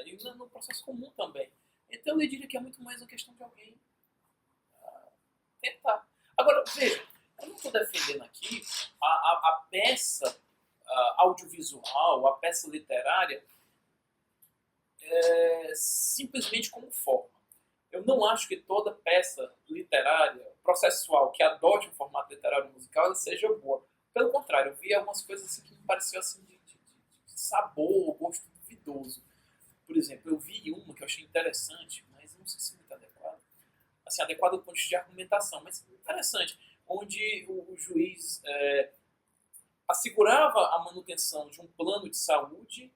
e no processo comum também. Então eu diria que é muito mais uma questão de alguém tentar. Agora, veja, eu não estou defendendo aqui a peça audiovisual, a peça literária, simplesmente como forma. Eu não acho que toda peça literária, processual, que adote um formato literário musical, ela seja boa. Pelo contrário, eu vi algumas coisas assim que me pareciam assim, de sabor, gosto duvidoso. Por exemplo, eu vi uma que eu achei interessante, mas não sei se é muito adequada. Assim, adequada do ponto de vista de argumentação, mas interessante. Onde o juiz assegurava a manutenção de um plano de saúde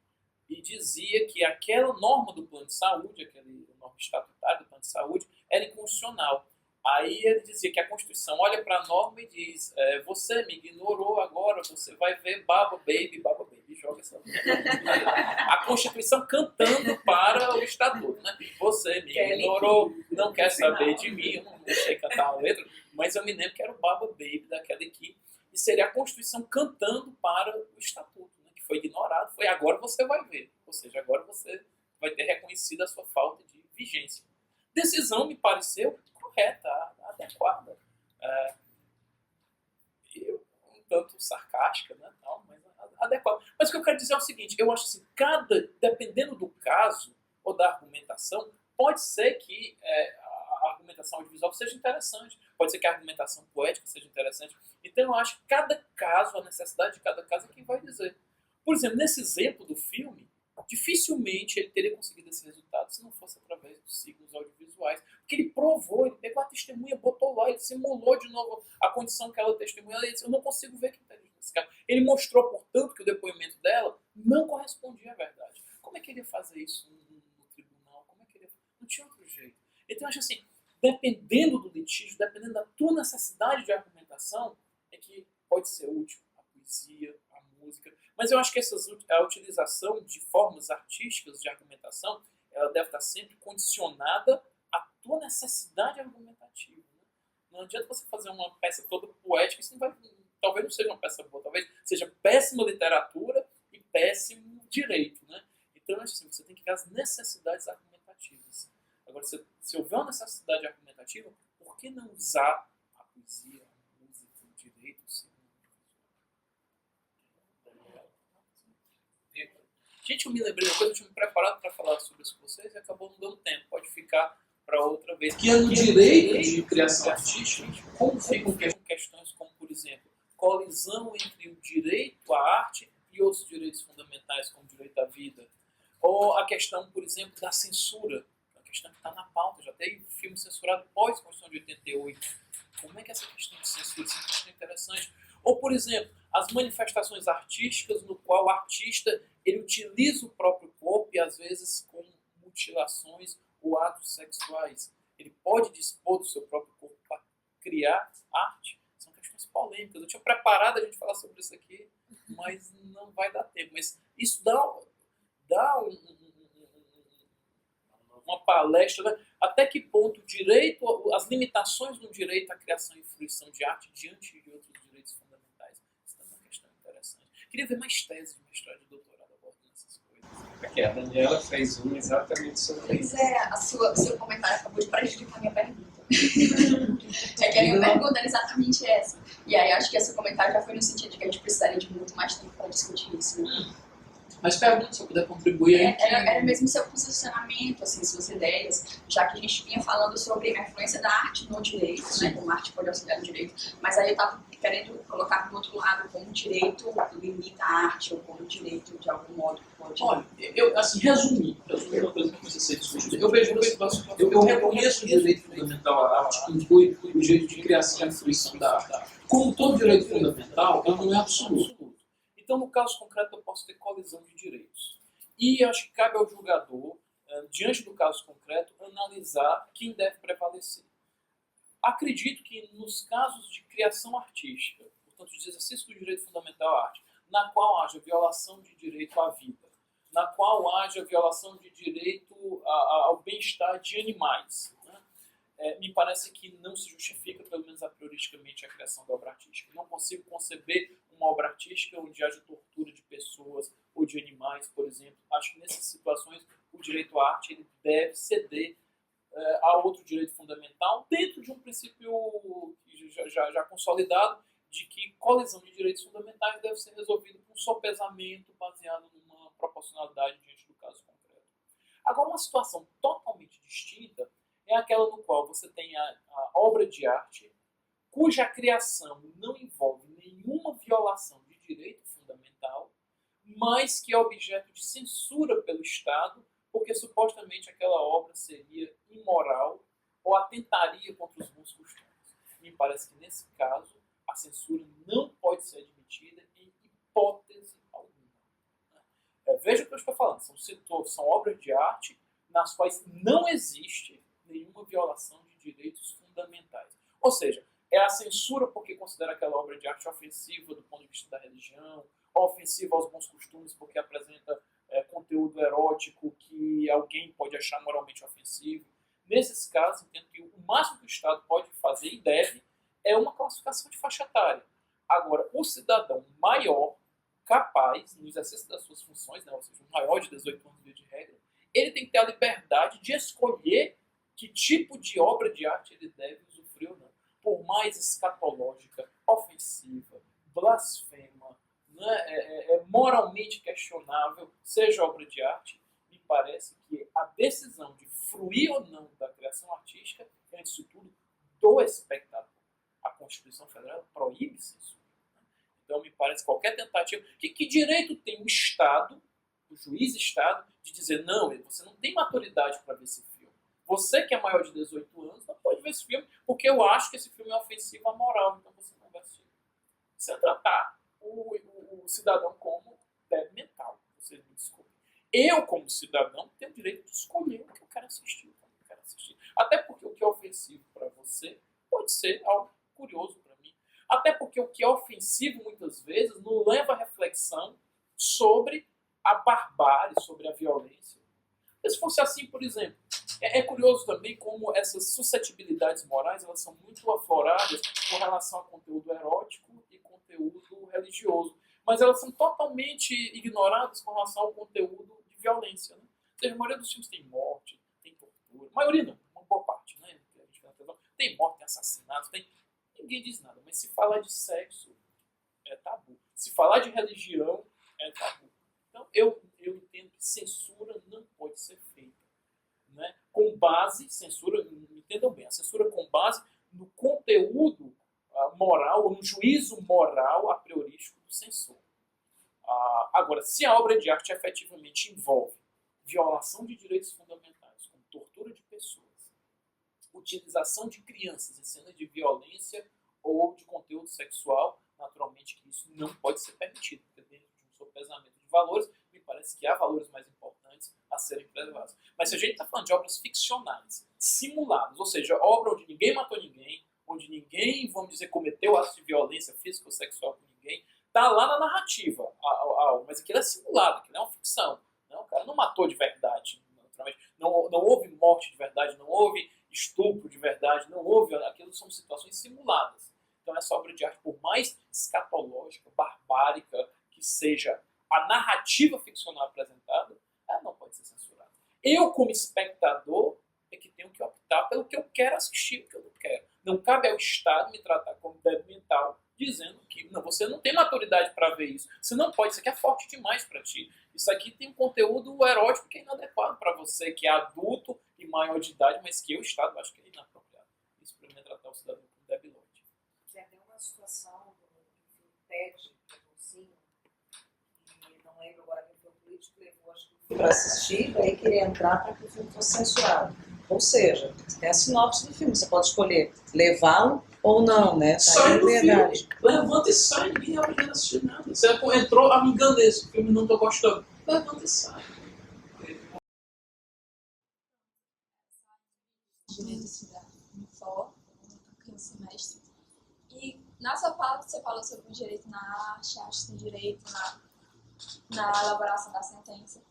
e dizia que aquela norma do plano de saúde, aquele norma estatutária do plano de saúde, era inconstitucional. Aí ele dizia que a Constituição olha para a norma e diz, você me ignorou agora, você vai ver baba baby, baba baby. joga essa... A Constituição cantando para o Estatuto, né? Você me ignorou, não quer saber de mim, eu não sei cantar uma letra, mas eu me lembro que era o Baba Baby da Kelly Key, e seria a Constituição cantando para o Estatuto, né? Que foi ignorado, foi agora você vai ver, ou seja, agora você vai ter reconhecido a sua falta de vigência. Decisão me pareceu correta, adequada. Um tanto sarcástica, né, tal, mas adequada. Mas o que eu quero dizer é o seguinte, eu acho assim, dependendo do caso ou da argumentação, pode ser que a argumentação audiovisual seja interessante, pode ser que a argumentação poética seja interessante. Então eu acho que cada caso, a necessidade de cada caso é quem vai dizer. Por exemplo, nesse exemplo do filme, dificilmente ele teria conseguido esse resultado se não fosse através dos signos audiovisuais. Porque ele provou, ele pegou a testemunha, botou lá, ele simulou de novo a condição que ela testemunhou. Ele disse, eu não consigo ver que está nesse caso. Ele mostrou, portanto, que o depoimento dela não correspondia à verdade. Como é que ele ia fazer isso no tribunal? Como é que ele ia... Não tinha outro jeito. Então, eu acho assim, dependendo do litígio, dependendo da tua necessidade de argumentação, é que pode ser útil a poesia, a música. Mas eu acho que a utilização de formas artísticas de argumentação, ela deve estar sempre condicionada à tua necessidade argumentativa. Né? Não adianta você fazer uma peça toda poética, isso não vai, talvez não seja uma peça boa, talvez seja péssima literatura e péssimo direito. Né? Então, assim, você tem que ver as necessidades argumentativas. Agora, se houver uma necessidade argumentativa, por que não usar a poesia, a música, o direito, o cinema? Gente, eu me lembrei da coisa, eu tinha me preparado para falar sobre isso com vocês e acabou não dando tempo. Pode ficar para outra vez. Que é no direito de criação artística, como ficam questões como, por exemplo, colisão entre o direito à arte e outros direitos fundamentais, como o direito à vida. Ou a questão, por exemplo, da censura, a questão que está na pauta. Já tem filme censurado pós-Constituição de 88. Como é que essa questão de censura, essa questão é interessante? Ou, por exemplo, as manifestações artísticas no qual o artista ele utiliza o próprio corpo e às vezes com mutilações ou atos sexuais. Ele pode dispor do seu próprio corpo para criar arte. São questões polêmicas. Eu tinha preparado a gente falar sobre isso aqui, mas não vai dar tempo. Mas isso dá uma palestra, né? Até que ponto o direito, as limitações do direito à criação e fruição de arte diante de outros direitos fundamentais. Isso é uma questão interessante. Queria ver mais teses de mestrado e de doutorado abordando essas coisas. Aqui, a Daniela fez uma exatamente sobre isso. Pois é, o seu comentário acabou de prejudicar a minha pergunta. É que a minha pergunta era exatamente essa. E aí acho que esse comentário já foi no sentido de que a gente precisaria de muito mais tempo para discutir isso. Né? mas pergunta se eu puder contribuir aí. Era mesmo seu posicionamento, assim, suas ideias, já que a gente vinha falando sobre a influência da arte no direito, né, como a arte pode auxiliar no direito, mas aí eu estava querendo colocar do outro lado como o direito limita a arte, ou como o direito, de algum modo, pode... Olha, eu, assim, resumir uma coisa que precisa ser discutida. Eu reconheço o direito fundamental à arte, que inclui o direito de criação e fruição da arte. Como todo direito fundamental, ele não é absoluto. Então, no caso concreto, eu posso ter colisão de direitos. E acho que cabe ao julgador, diante do caso concreto, analisar quem deve prevalecer. Acredito que nos casos de criação artística, portanto, de exercício do direito fundamental à arte, na qual haja violação de direito à vida, na qual haja violação de direito ao bem-estar de animais, né? Me parece que não se justifica, pelo menos a prioristicamente, a criação da obra artística. Não consigo conceber uma obra artística onde haja tortura de pessoas ou de animais, por exemplo. Acho que nessas situações o direito à arte ele deve ceder a outro direito fundamental dentro de um princípio já consolidado de que colisão de direitos fundamentais deve ser resolvido com um sopesamento baseado numa proporcionalidade diante do caso concreto. Agora, uma situação totalmente distinta é aquela no qual você tem a obra de arte cuja criação não envolve nenhuma violação de direito fundamental, mas que é objeto de censura pelo Estado, porque supostamente aquela obra seria imoral ou atentaria contra os bons costumes. Me parece que nesse caso a censura não pode ser admitida em hipótese alguma. Veja o que eu estou falando, são obras de arte nas quais não existe nenhuma violação de direitos fundamentais. Ou seja, É a censura porque considera aquela obra de arte ofensiva do ponto de vista da religião, ofensiva aos bons costumes porque apresenta conteúdo erótico que alguém pode achar moralmente ofensivo. Nesses casos, entendo que o máximo que o Estado pode fazer e deve é uma classificação de faixa etária. Agora, o cidadão maior, capaz, no exercício das suas funções, né, ou seja, um maior de 18 anos de regra, ele tem que ter a liberdade de escolher que tipo de obra de arte ele deve usufruir ou não. Por mais escatológica, ofensiva, blasfema, né, moralmente questionável seja obra de arte, me parece que a decisão de fruir ou não da criação artística é, antes de tudo, do espectador. A Constituição Federal proíbe isso. Então, me parece que qualquer tentativa... Que direito tem o Estado, o juiz Estado, de dizer, não, você não tem maturidade para ver esse filme. Você que é maior de 18 anos não pode ver esse filme, porque eu acho que esse filme é ofensivo à moral, então você não vai assistir. Isso é tratar o cidadão como débil mental. Vocês me desculpem. Eu, como cidadão, tenho o direito de escolher o que eu quero assistir, o que eu não quero assistir. Até porque o que é ofensivo para você pode ser algo curioso para mim. Até porque o que é ofensivo, muitas vezes, nos leva à reflexão sobre a barbárie, sobre a violência. Se fosse assim, por exemplo, é curioso também como essas suscetibilidades morais elas são muito afloradas com relação a conteúdo erótico e conteúdo religioso. Mas elas são totalmente ignoradas com relação ao conteúdo de violência. Né? Ou seja, a maioria dos filmes tem morte, tem tortura. A maioria não, uma boa parte. Né? Tem morte, tem assassinato, tem... Ninguém diz nada. Mas se falar de sexo, é tabu. Se falar de religião, é tabu. Então, eu entendo que censura não pode ser feita. Né? Com base, censura, entendam bem, a censura com base no conteúdo moral, ou no juízo moral a priorístico do censor. Agora, se a obra de arte efetivamente envolve violação de direitos fundamentais, como tortura de pessoas, utilização de crianças em cenas de violência ou de conteúdo sexual, naturalmente que isso não pode ser permitido, porque dentro de um sopesamento de valores, me parece que há valores mais importantes a serem preservados. Mas se a gente está falando de obras ficcionais, simuladas, ou seja, obra onde ninguém matou ninguém, onde ninguém, vamos dizer, cometeu atos de violência física ou sexual com ninguém, está lá na narrativa, mas aquilo é simulado, aquilo é uma ficção. Não, o cara não matou de verdade, não houve morte de verdade, não houve estupro de verdade, não houve, aquilo são situações simuladas. Então essa obra de arte, por mais escatológica, barbárica que seja a narrativa ficcional apresentada, ela não pode ser censurada. Eu, como espectador, é que tenho que optar pelo que eu quero assistir, o que eu não quero. Não cabe ao Estado me tratar como débil mental, dizendo que não, você não tem maturidade para ver isso. Você não pode, isso aqui é forte demais para ti. Isso aqui tem um conteúdo erótico que é inadequado para você, que é adulto e maior de idade, mas que eu, Estado, acho que é inapropriado. Isso para mim é tratar o cidadão como debilóide. Já tem uma situação do TED, do Bolsinho, e não lembro agora quem foi o político, levou acho que para assistir, daí queria entrar para que o filme fosse censurado. Ou seja, tem a sinopse do filme, você pode escolher levá-lo ou não, né? Tá sai do filme, levanta e sai, ninguém é obrigado a assistir nada. Você entrou, me enganei, esse filme não tô gostando. Levanta e sai. Direito estudar no FOR, no semestre. E na sua fala você falou sobre o direito na arte, a arte tem direito na elaboração da sentença.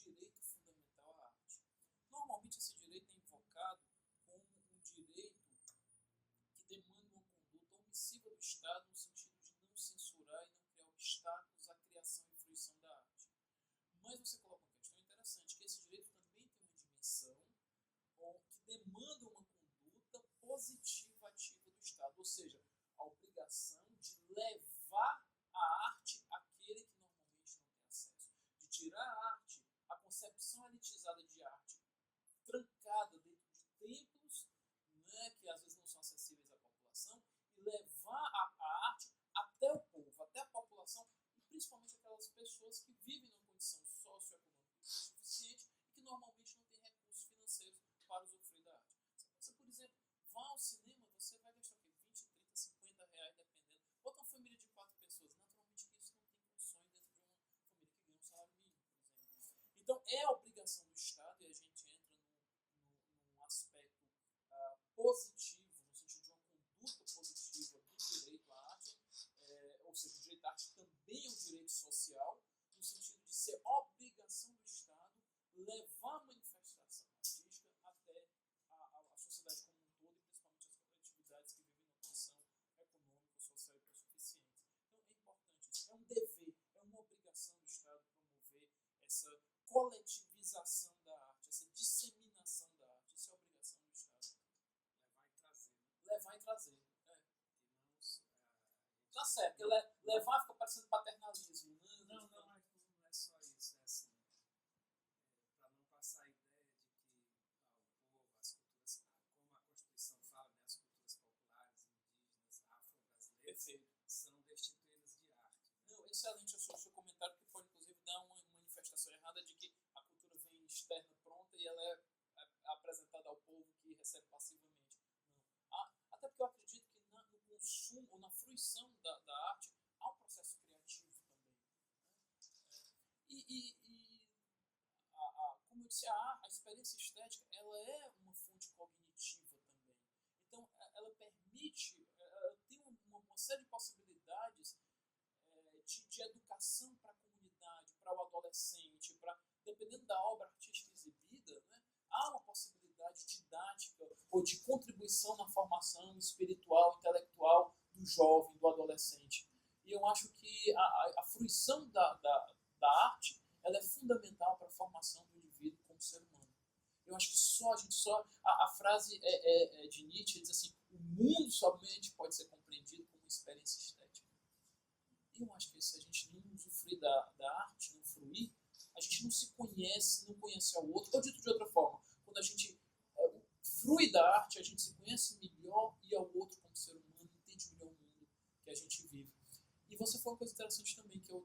Direito fundamental à arte. Normalmente esse direito é invocado como um direito que demanda uma conduta omissiva do Estado no sentido de não censurar e não criar obstáculos à criação e fruição da arte. Mas você coloca uma questão interessante, que esse direito também tem uma dimensão que demanda uma conduta positiva ativa do Estado, ou seja, a obrigação de levar a arte àquele que normalmente não tem acesso, de tirar a arte, a concepção elitizada de arte, trancada dentro de templos, né, que às vezes não são acessíveis à população, e levar a arte até o povo, até a população, e principalmente aquelas pessoas que vivem numa condição socioeconômica insuficiente e que normalmente não têm recursos financeiros para usufruir da arte. Você, por exemplo, vá ao cinema, você vai gastar o quê? 20, 30, 50 reais, dependendo. Bota uma família de 4 pessoas. Naturalmente que isso não tem condições dentro de uma família que ganha um salário mínimo, por exemplo. Então, é a obrigação do Estado, e a gente entra num aspecto positivo, no sentido de uma conduta positiva do direito à arte, ou seja, o direito à arte também é um direito social, no sentido de ser obrigação do Estado levar a manifestação artística até a sociedade como um todo, e principalmente as coletividades que vivem numa condição econômica, social e hipossuficiente. Então é importante isso. É um dever, é uma obrigação do Estado promover essa coletivização da arte, essa disseminação da arte. Isso é obrigação do Estado. Levar e trazer. Né? Levar e trazer. Que não, Tá certo, levar fica parecendo paternalismo. Né? Não, mas não é só isso. É assim, para não passar a ideia de que o povo, as culturas, como a Constituição fala, né, as culturas populares, indígenas, afro-brasileiras, são destituídas de arte. Né? Não, excelente o seu comentário, que pode inclusive dar uma manifestação errada de que a cultura vem externa pronta e ela é apresentada ao povo que recebe passivamente. Não. Até porque eu acredito que no consumo ou na fruição da arte há um processo criativo também. Né? Como eu disse, a experiência estética ela é uma fonte cognitiva também. Então, ela permite, ela tem uma série de possibilidades de educação para a comunidade, para o adolescente, dependendo da obra artística exibida, né, há uma possibilidade didática ou de contribuição na formação espiritual, intelectual do jovem, do adolescente. E eu acho que a fruição da arte ela é fundamental para a formação do indivíduo como ser humano. Eu acho que a frase de Nietzsche diz assim: o mundo somente pode ser compreendido como uma experiência estética. E eu acho que se a gente não usufruir da arte, não fruir, a gente não se conhece, não conhece ao outro. Ou dito de outra forma, quando a gente frui da arte, a gente se conhece melhor e ao outro como ser humano, entende melhor o mundo que a gente vive. E você falou uma coisa interessante também, que é a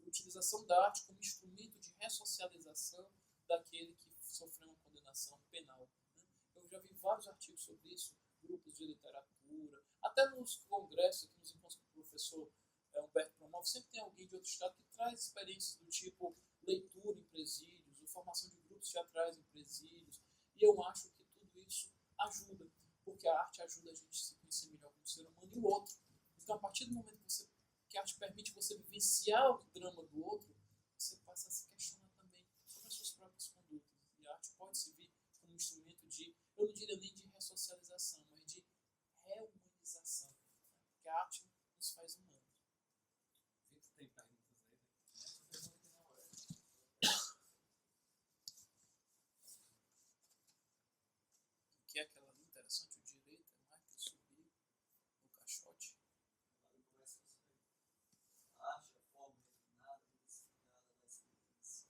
utilização da arte como instrumento de ressocialização daquele que sofreu uma condenação penal. Né? Eu já vi vários artigos sobre isso, grupos de literatura, até nos congressos, aqui nos encontros que o professor Humberto promove, sempre tem alguém de outro estado que traz experiências do tipo leitura em presídios, ou formação de grupos teatrais em presídios, e eu acho que tudo isso ajuda, porque a arte ajuda a gente a se conhecer melhor como ser humano e o outro. Então, a partir do momento que a arte permite você vivenciar o drama do outro, você passa a se questionar também sobre as suas próprias condutas. E a arte pode servir como um instrumento de, eu não diria nem de ressocialização, mas de reumanização. Né? Porque a arte nos faz humanos. Vitor, tem perguntas aí? O que é aquela ali interessante? O direito é mais que subir no caixote. A arte é a forma refinada e disciplinada da experiência.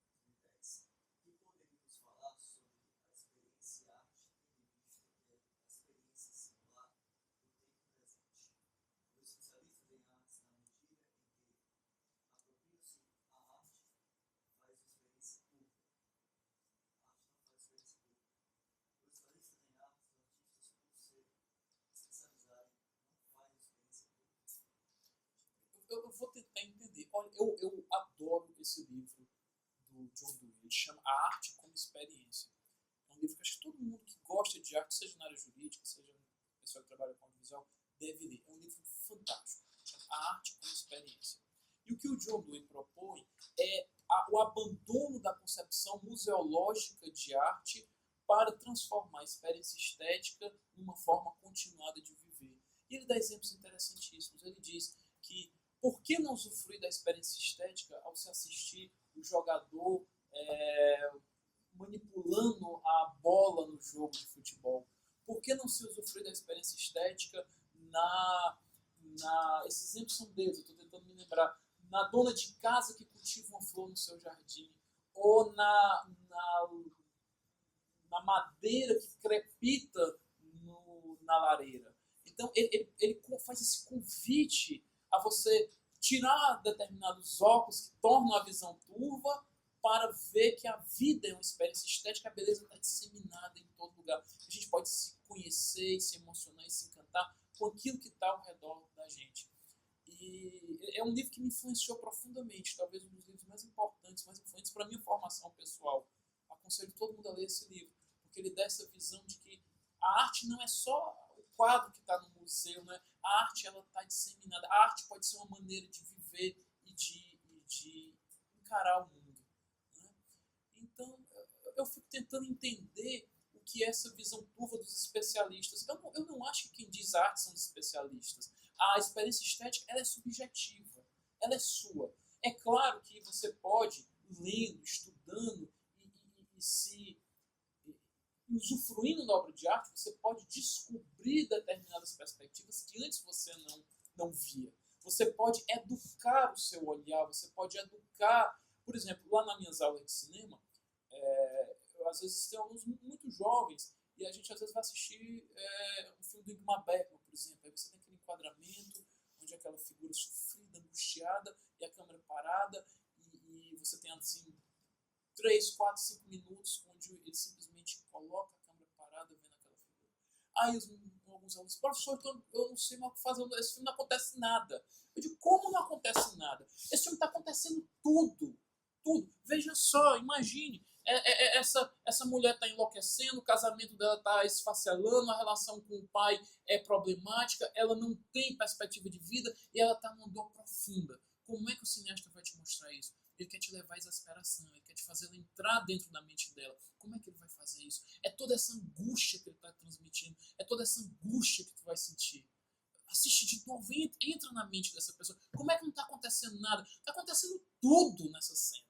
2010. E poderíamos falar sobre a experiência arte, tendo em vista que é a experiência singular do tempo presente. Os especialistas em artes, na medida em que apropriam-se a arte, faz experiência pública. A arte não faz experiência pública. Os especialistas em artes, os artistas, por se especializarem, eu vou tentar entender. Olha, eu adoro esse livro do John Dewey. Ele chama A Arte como Experiência. É um livro que acho que todo mundo que gosta de arte, seja na área jurídica, seja pessoa que trabalha com audiovisual, deve ler. É um livro fantástico. Chama A Arte como Experiência. E o que o John Dewey propõe é o abandono da concepção museológica de arte para transformar a experiência estética numa forma continuada de viver. E ele dá exemplos interessantíssimos. Ele diz que Por que não usufruir da experiência estética ao se assistir o jogador manipulando a bola no jogo de futebol? Por que não se usufruir da experiência estética esses exemplos são deles, eu estou tentando me lembrar, na dona de casa que cultiva uma flor no seu jardim, ou na madeira que crepita na lareira. Então, ele faz esse convite a você tirar determinados óculos que tornam a visão turva para ver que a vida é uma experiência estética, a beleza está disseminada em todo lugar. A gente pode se conhecer, se emocionar e se encantar com aquilo que está ao redor da gente. E é um livro que me influenciou profundamente, talvez um dos livros mais importantes, mais influentes para a minha formação pessoal. Aconselho todo mundo a ler esse livro, porque ele dá essa visão de que a arte não é só o quadro que está no museu, né? A arte está disseminada. A arte pode ser uma maneira de viver e de encarar o mundo. Né? Então, eu fico tentando entender o que é essa visão turva dos especialistas. Eu não acho que quem diz arte são os especialistas. A experiência estética ela é subjetiva, ela é sua. É claro que você pode, lendo, estudando e usufruindo da obra de arte, você pode descobrir determinadas perspectivas que antes você não via. Você pode educar o seu olhar, você pode educar... Por exemplo, lá nas minhas aulas de cinema, eu às vezes tenho alunos muito jovens e a gente às vezes vai assistir um filme do Ingmar Bergman, por exemplo. Aí você tem aquele enquadramento onde aquela figura sofrida, angustiada e a câmera parada e você tem assim 3, 4, 5 minutos onde ele simplesmente coloca a câmera parada vendo aquela figura. Aí alguns alunos, professor, então eu não sei mais o que fazer, esse filme não acontece nada. Eu digo, como não acontece nada? Esse filme está acontecendo tudo. Veja só, imagine, essa mulher está enlouquecendo, o casamento dela está esfacelando, a relação com o pai é problemática, ela não tem perspectiva de vida e ela está numa dor profunda. Como é que o cineasta vai te mostrar isso? Ele quer te levar à exasperação, ele quer te fazer ela entrar dentro da mente dela. Como é que ele vai fazer isso? É toda essa angústia que ele está transmitindo, é toda essa angústia que tu vai sentir. Assiste de novo, entra na mente dessa pessoa. Como é que não está acontecendo nada? Está acontecendo tudo nessa cena.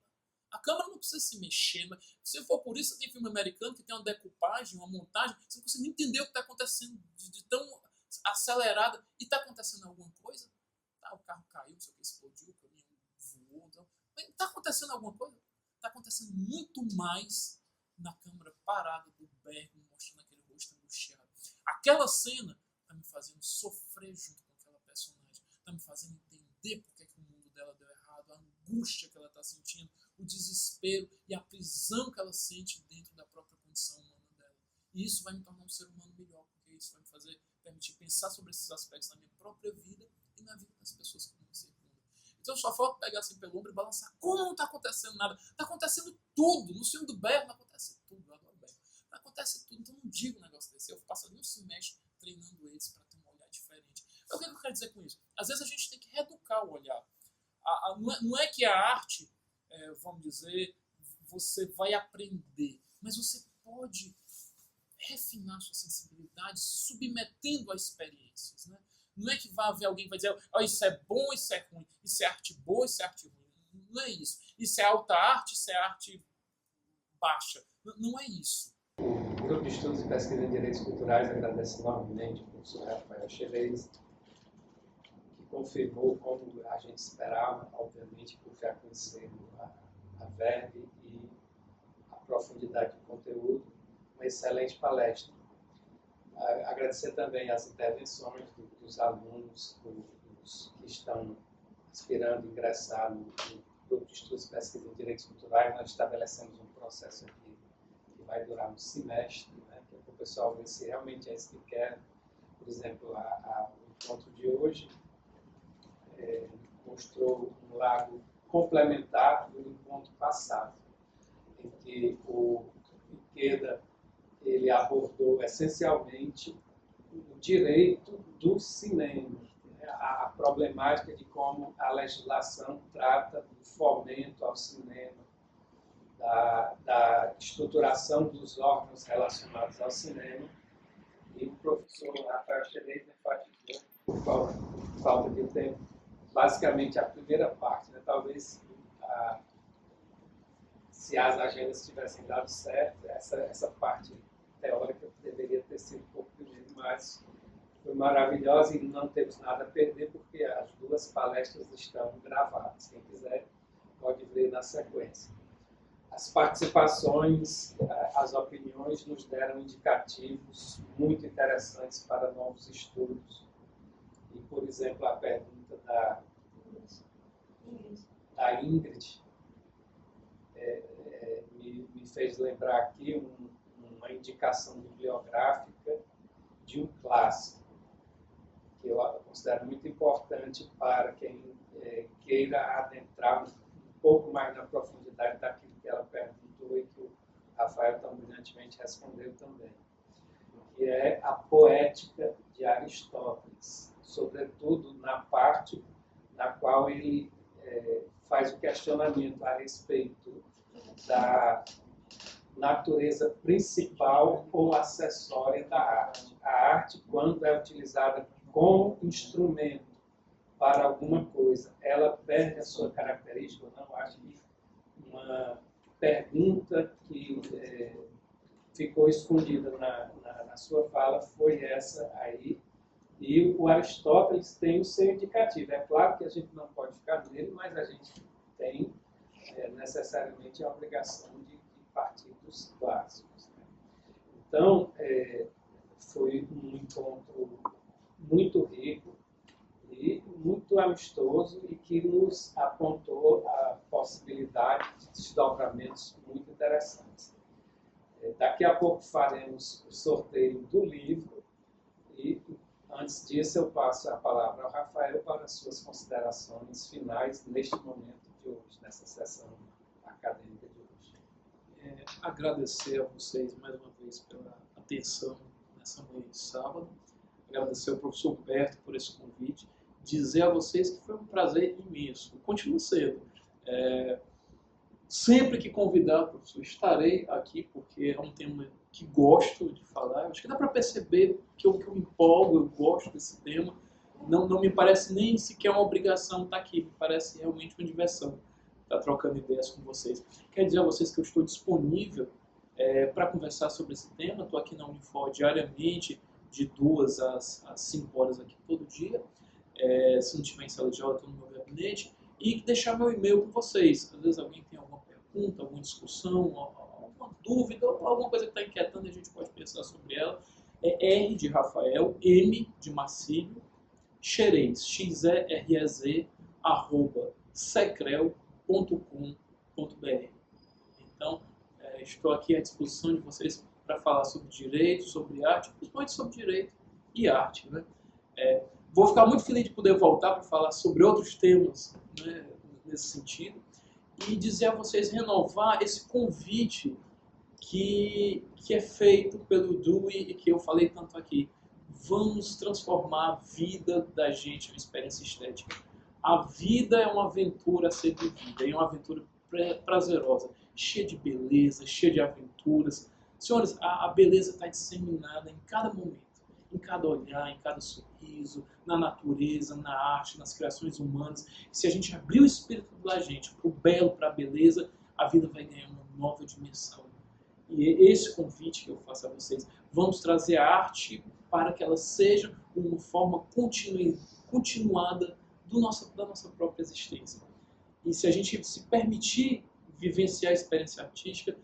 A câmera não precisa se mexer. Mas se for por isso, tem filme americano que tem uma decupagem, uma montagem, você não consegue nem entender o que está acontecendo de tão acelerada. E está acontecendo alguma coisa? Tá, o carro caiu, não sei o que, explodiu, o caminhão voou. Então... Está acontecendo alguma coisa? Está acontecendo muito mais na câmera parada do Bergman, mostrando aquele rosto angustiado. Aquela cena está me fazendo sofrer junto com aquela personagem. Está me fazendo entender porque que o mundo dela deu errado, a angústia que ela está sentindo, o desespero e a prisão que ela sente dentro da própria condição humana dela. E isso vai me tornar um ser humano melhor, porque isso vai me permitir pensar sobre esses aspectos na minha própria vida e na vida das pessoas que me circundam. Então só falta pegar assim pelo ombro e balançar. Como não está acontecendo nada? Está acontecendo tudo. No filme do Bergman acontece tudo. Eu adoro Bergman. Acontece tudo. Então não digo um negócio desse. Eu passo ali um semestre treinando eles para ter um olhar diferente. O que eu quero dizer com isso? Às vezes a gente tem que reeducar o olhar. Não é que a arte, vamos dizer, você vai aprender. Mas você pode refinar sua sensibilidade submetendo a experiências, né? Não é que vai haver alguém que vai dizer, isso é bom, isso é ruim, isso é arte boa, isso é arte ruim. Não é isso. Isso é alta arte, isso é arte baixa. Não é isso. O Grupo de Estudos e Pesquisa em Direitos Culturais agradece enormemente ao professor Rafael Cheires, que confirmou, como a gente esperava, obviamente, por já conhecer a verve e a profundidade do conteúdo, uma excelente palestra. Agradecer também as intervenções dos alunos que estão aspirando a ingressar no Grupo de Estudos e Pesquisa em Direitos Culturais. Nós estabelecemos um processo aqui que vai durar um semestre, né, que é para o pessoal ver se realmente é isso que quer. Por exemplo, o encontro de hoje mostrou um lado complementar do encontro passado, em que o Ikeda ele abordou essencialmente o direito do cinema, né? A problemática de como a legislação trata do fomento ao cinema, da estruturação dos órgãos relacionados ao cinema. E o professor Rafael Cheires enfatizou, por falta de tempo, basicamente a primeira parte, né? Talvez se as agendas tivessem dado certo, essa parte teórica deveria ter sido um pouco primeiro, mas foi maravilhosa e não temos nada a perder porque as duas palestras estão gravadas. Quem quiser pode ver na sequência. As participações, as opiniões nos deram indicativos muito interessantes para novos estudos. E, por exemplo, a pergunta da Ingrid me fez lembrar aqui uma indicação bibliográfica de um clássico, que eu considero muito importante para quem queira adentrar um pouco mais na profundidade daquilo que ela perguntou e que o Rafael tão brilhantemente respondeu também, que é a Poética de Aristóteles, sobretudo na parte na qual ele faz o questionamento a respeito da natureza principal ou acessória da arte. A arte, quando é utilizada como instrumento para alguma coisa, ela perde a sua característica ou não? Acho que uma pergunta que ficou escondida na sua fala foi essa aí. E o Aristóteles tem o seu indicativo. É claro que a gente não pode ficar nele, mas a gente tem necessariamente a obrigação de partir dos clássicos, né? Então, foi um encontro muito rico e muito amistoso e que nos apontou a possibilidade de desdobramentos muito interessantes. Daqui a pouco faremos o sorteio do livro e, antes disso, eu passo a palavra ao Rafael para as suas considerações finais neste momento de hoje, nessa sessão acadêmica de hoje. Agradecer a vocês mais uma vez pela atenção nessa manhã de sábado, agradecer ao professor Humberto por esse convite, dizer a vocês que foi um prazer imenso, continua sendo. Sempre que convidar, professor, estarei aqui, porque é um tema que gosto de falar. Acho que dá para perceber que eu me empolgo, eu gosto desse tema. Não me parece nem sequer uma obrigação estar aqui, me parece realmente uma diversão estar trocando ideias com vocês. Quero dizer a vocês que eu estou disponível para conversar sobre esse tema. Estou aqui na Unifor diariamente, de 2 às 5 horas aqui todo dia. Se não tiver em sala de aula, estou no meu gabinete. E deixar meu e-mail com vocês. Às vezes alguém tem alguma pergunta, alguma discussão, alguma dúvida, alguma coisa que está inquietando, a gente pode pensar sobre ela. É R de Rafael, M de Marcílio, Xerez, XEREZ, @secrel.com.br. Então, estou aqui à disposição de vocês para falar sobre direito, sobre arte, principalmente sobre direito e arte, né? Vou ficar muito feliz de poder voltar para falar sobre outros temas, né, nesse sentido, e dizer a vocês renovar esse convite que é feito pelo Dewey e que eu falei tanto aqui. Vamos transformar a vida da gente em uma experiência estética. A vida é uma aventura a ser vivida, é uma aventura prazerosa, cheia de beleza, cheia de aventuras. Senhores, a beleza está disseminada em cada momento, em cada olhar, em cada sorriso, na natureza, na arte, nas criações humanas. Se a gente abrir o espírito da gente para o belo, para a beleza, a vida vai ganhar uma nova dimensão. E esse convite que eu faço a vocês, vamos trazer a arte para que ela seja uma forma continuada da nossa própria existência. E se a gente se permitir vivenciar a experiência artística,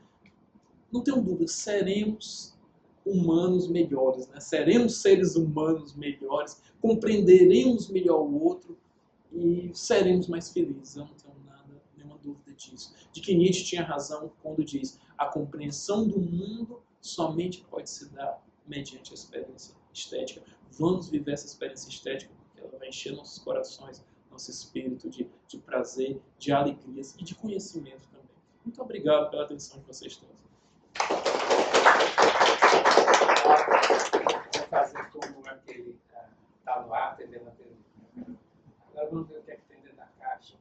não tenho dúvida, seremos humanos melhores, né? Seremos seres humanos melhores, compreenderemos melhor o outro e seremos mais felizes. Eu não tenho nenhuma dúvida disso. De que Nietzsche tinha razão quando diz: a compreensão do mundo somente pode se dar mediante a experiência estética. Vamos viver essa experiência estética, porque ela vai encher nossos corações, nosso espírito de prazer, de alegrias e de conhecimento também. Muito obrigado pela atenção de vocês todos. Vou fazer como aquele está no ar, atendendo a pergunta. Agora vamos ver o que é que tem dentro da caixa.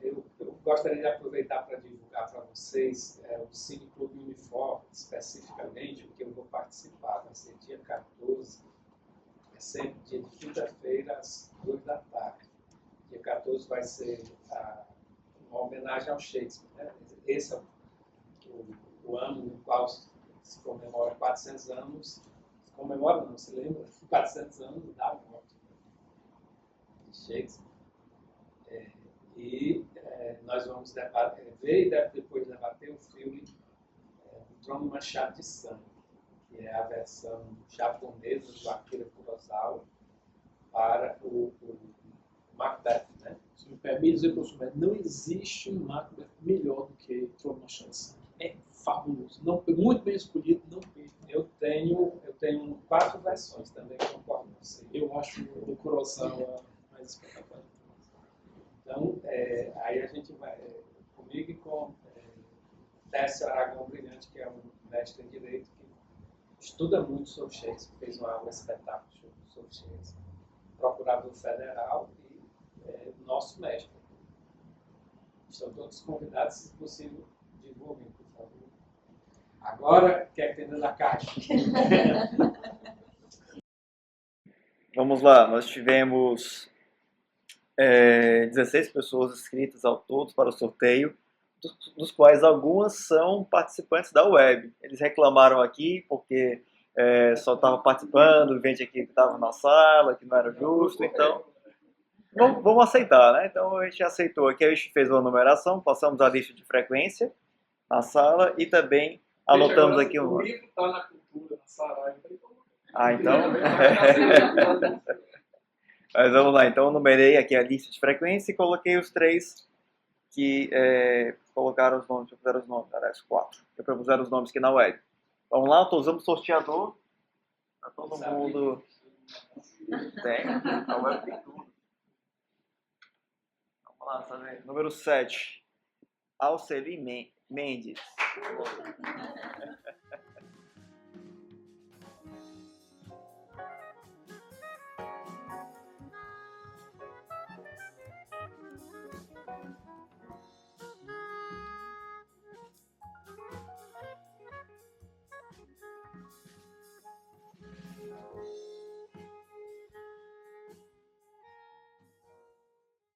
Eu gostaria de aproveitar para divulgar para vocês o Cine Clube Unifor, especificamente, porque eu vou participar, vai ser dia 14, É sempre dia de quinta-feira, às 2 da tarde. Dia 14 vai ser uma homenagem ao Shakespeare. Né? Esse é o ano no qual se comemora 400 anos. Se comemora, não, se lembra? 400 anos da morte de Shakespeare. Nós vamos ver e depois debater o filme O Trono Manchado de Sangue, que é a versão japonesa do Akira Kurosawa para o Macbeth. Né? Se me permite dizer, professor, não existe um Macbeth melhor do que Trono Manchado de Sangue. É fabuloso. Não, muito bem escolhido, não perca. Eu tenho 4 versões, também concordo com você. Eu acho o do Kurosawa mais espetacular. Então, aí a gente vai, comigo e com Décio Aragão Brilhante, que é um mestre em Direito, que estuda muito sobre Shakespeare, fez um espetáculo sobre Shakespeare, procurador federal e nosso mestre. Estão todos convidados, se possível, divulguem, por favor. Agora, quer entender da caixa? Vamos lá, nós tivemos 16 pessoas inscritas ao todo para o sorteio, dos quais algumas são participantes da web. Eles reclamaram aqui porque só estavam participando, gente aqui que estava na sala, que não era justo, então vamos aceitar, né? Então a gente aceitou aqui, a gente fez uma numeração, passamos a lista de frequência na sala e também anotamos aqui o livro está na cultura, na Saraiva. Então... Mas vamos lá, então eu numerei aqui a lista de frequência e coloquei os 3 que colocaram os nomes, propuseram os nomes, aliás, 4, que propuseram os nomes aqui na web. Vamos lá, eu estou usando o sorteador, para todo mundo... Tem, a web tem tudo. Vamos lá, sabe? Número 7, Alceli Mendes.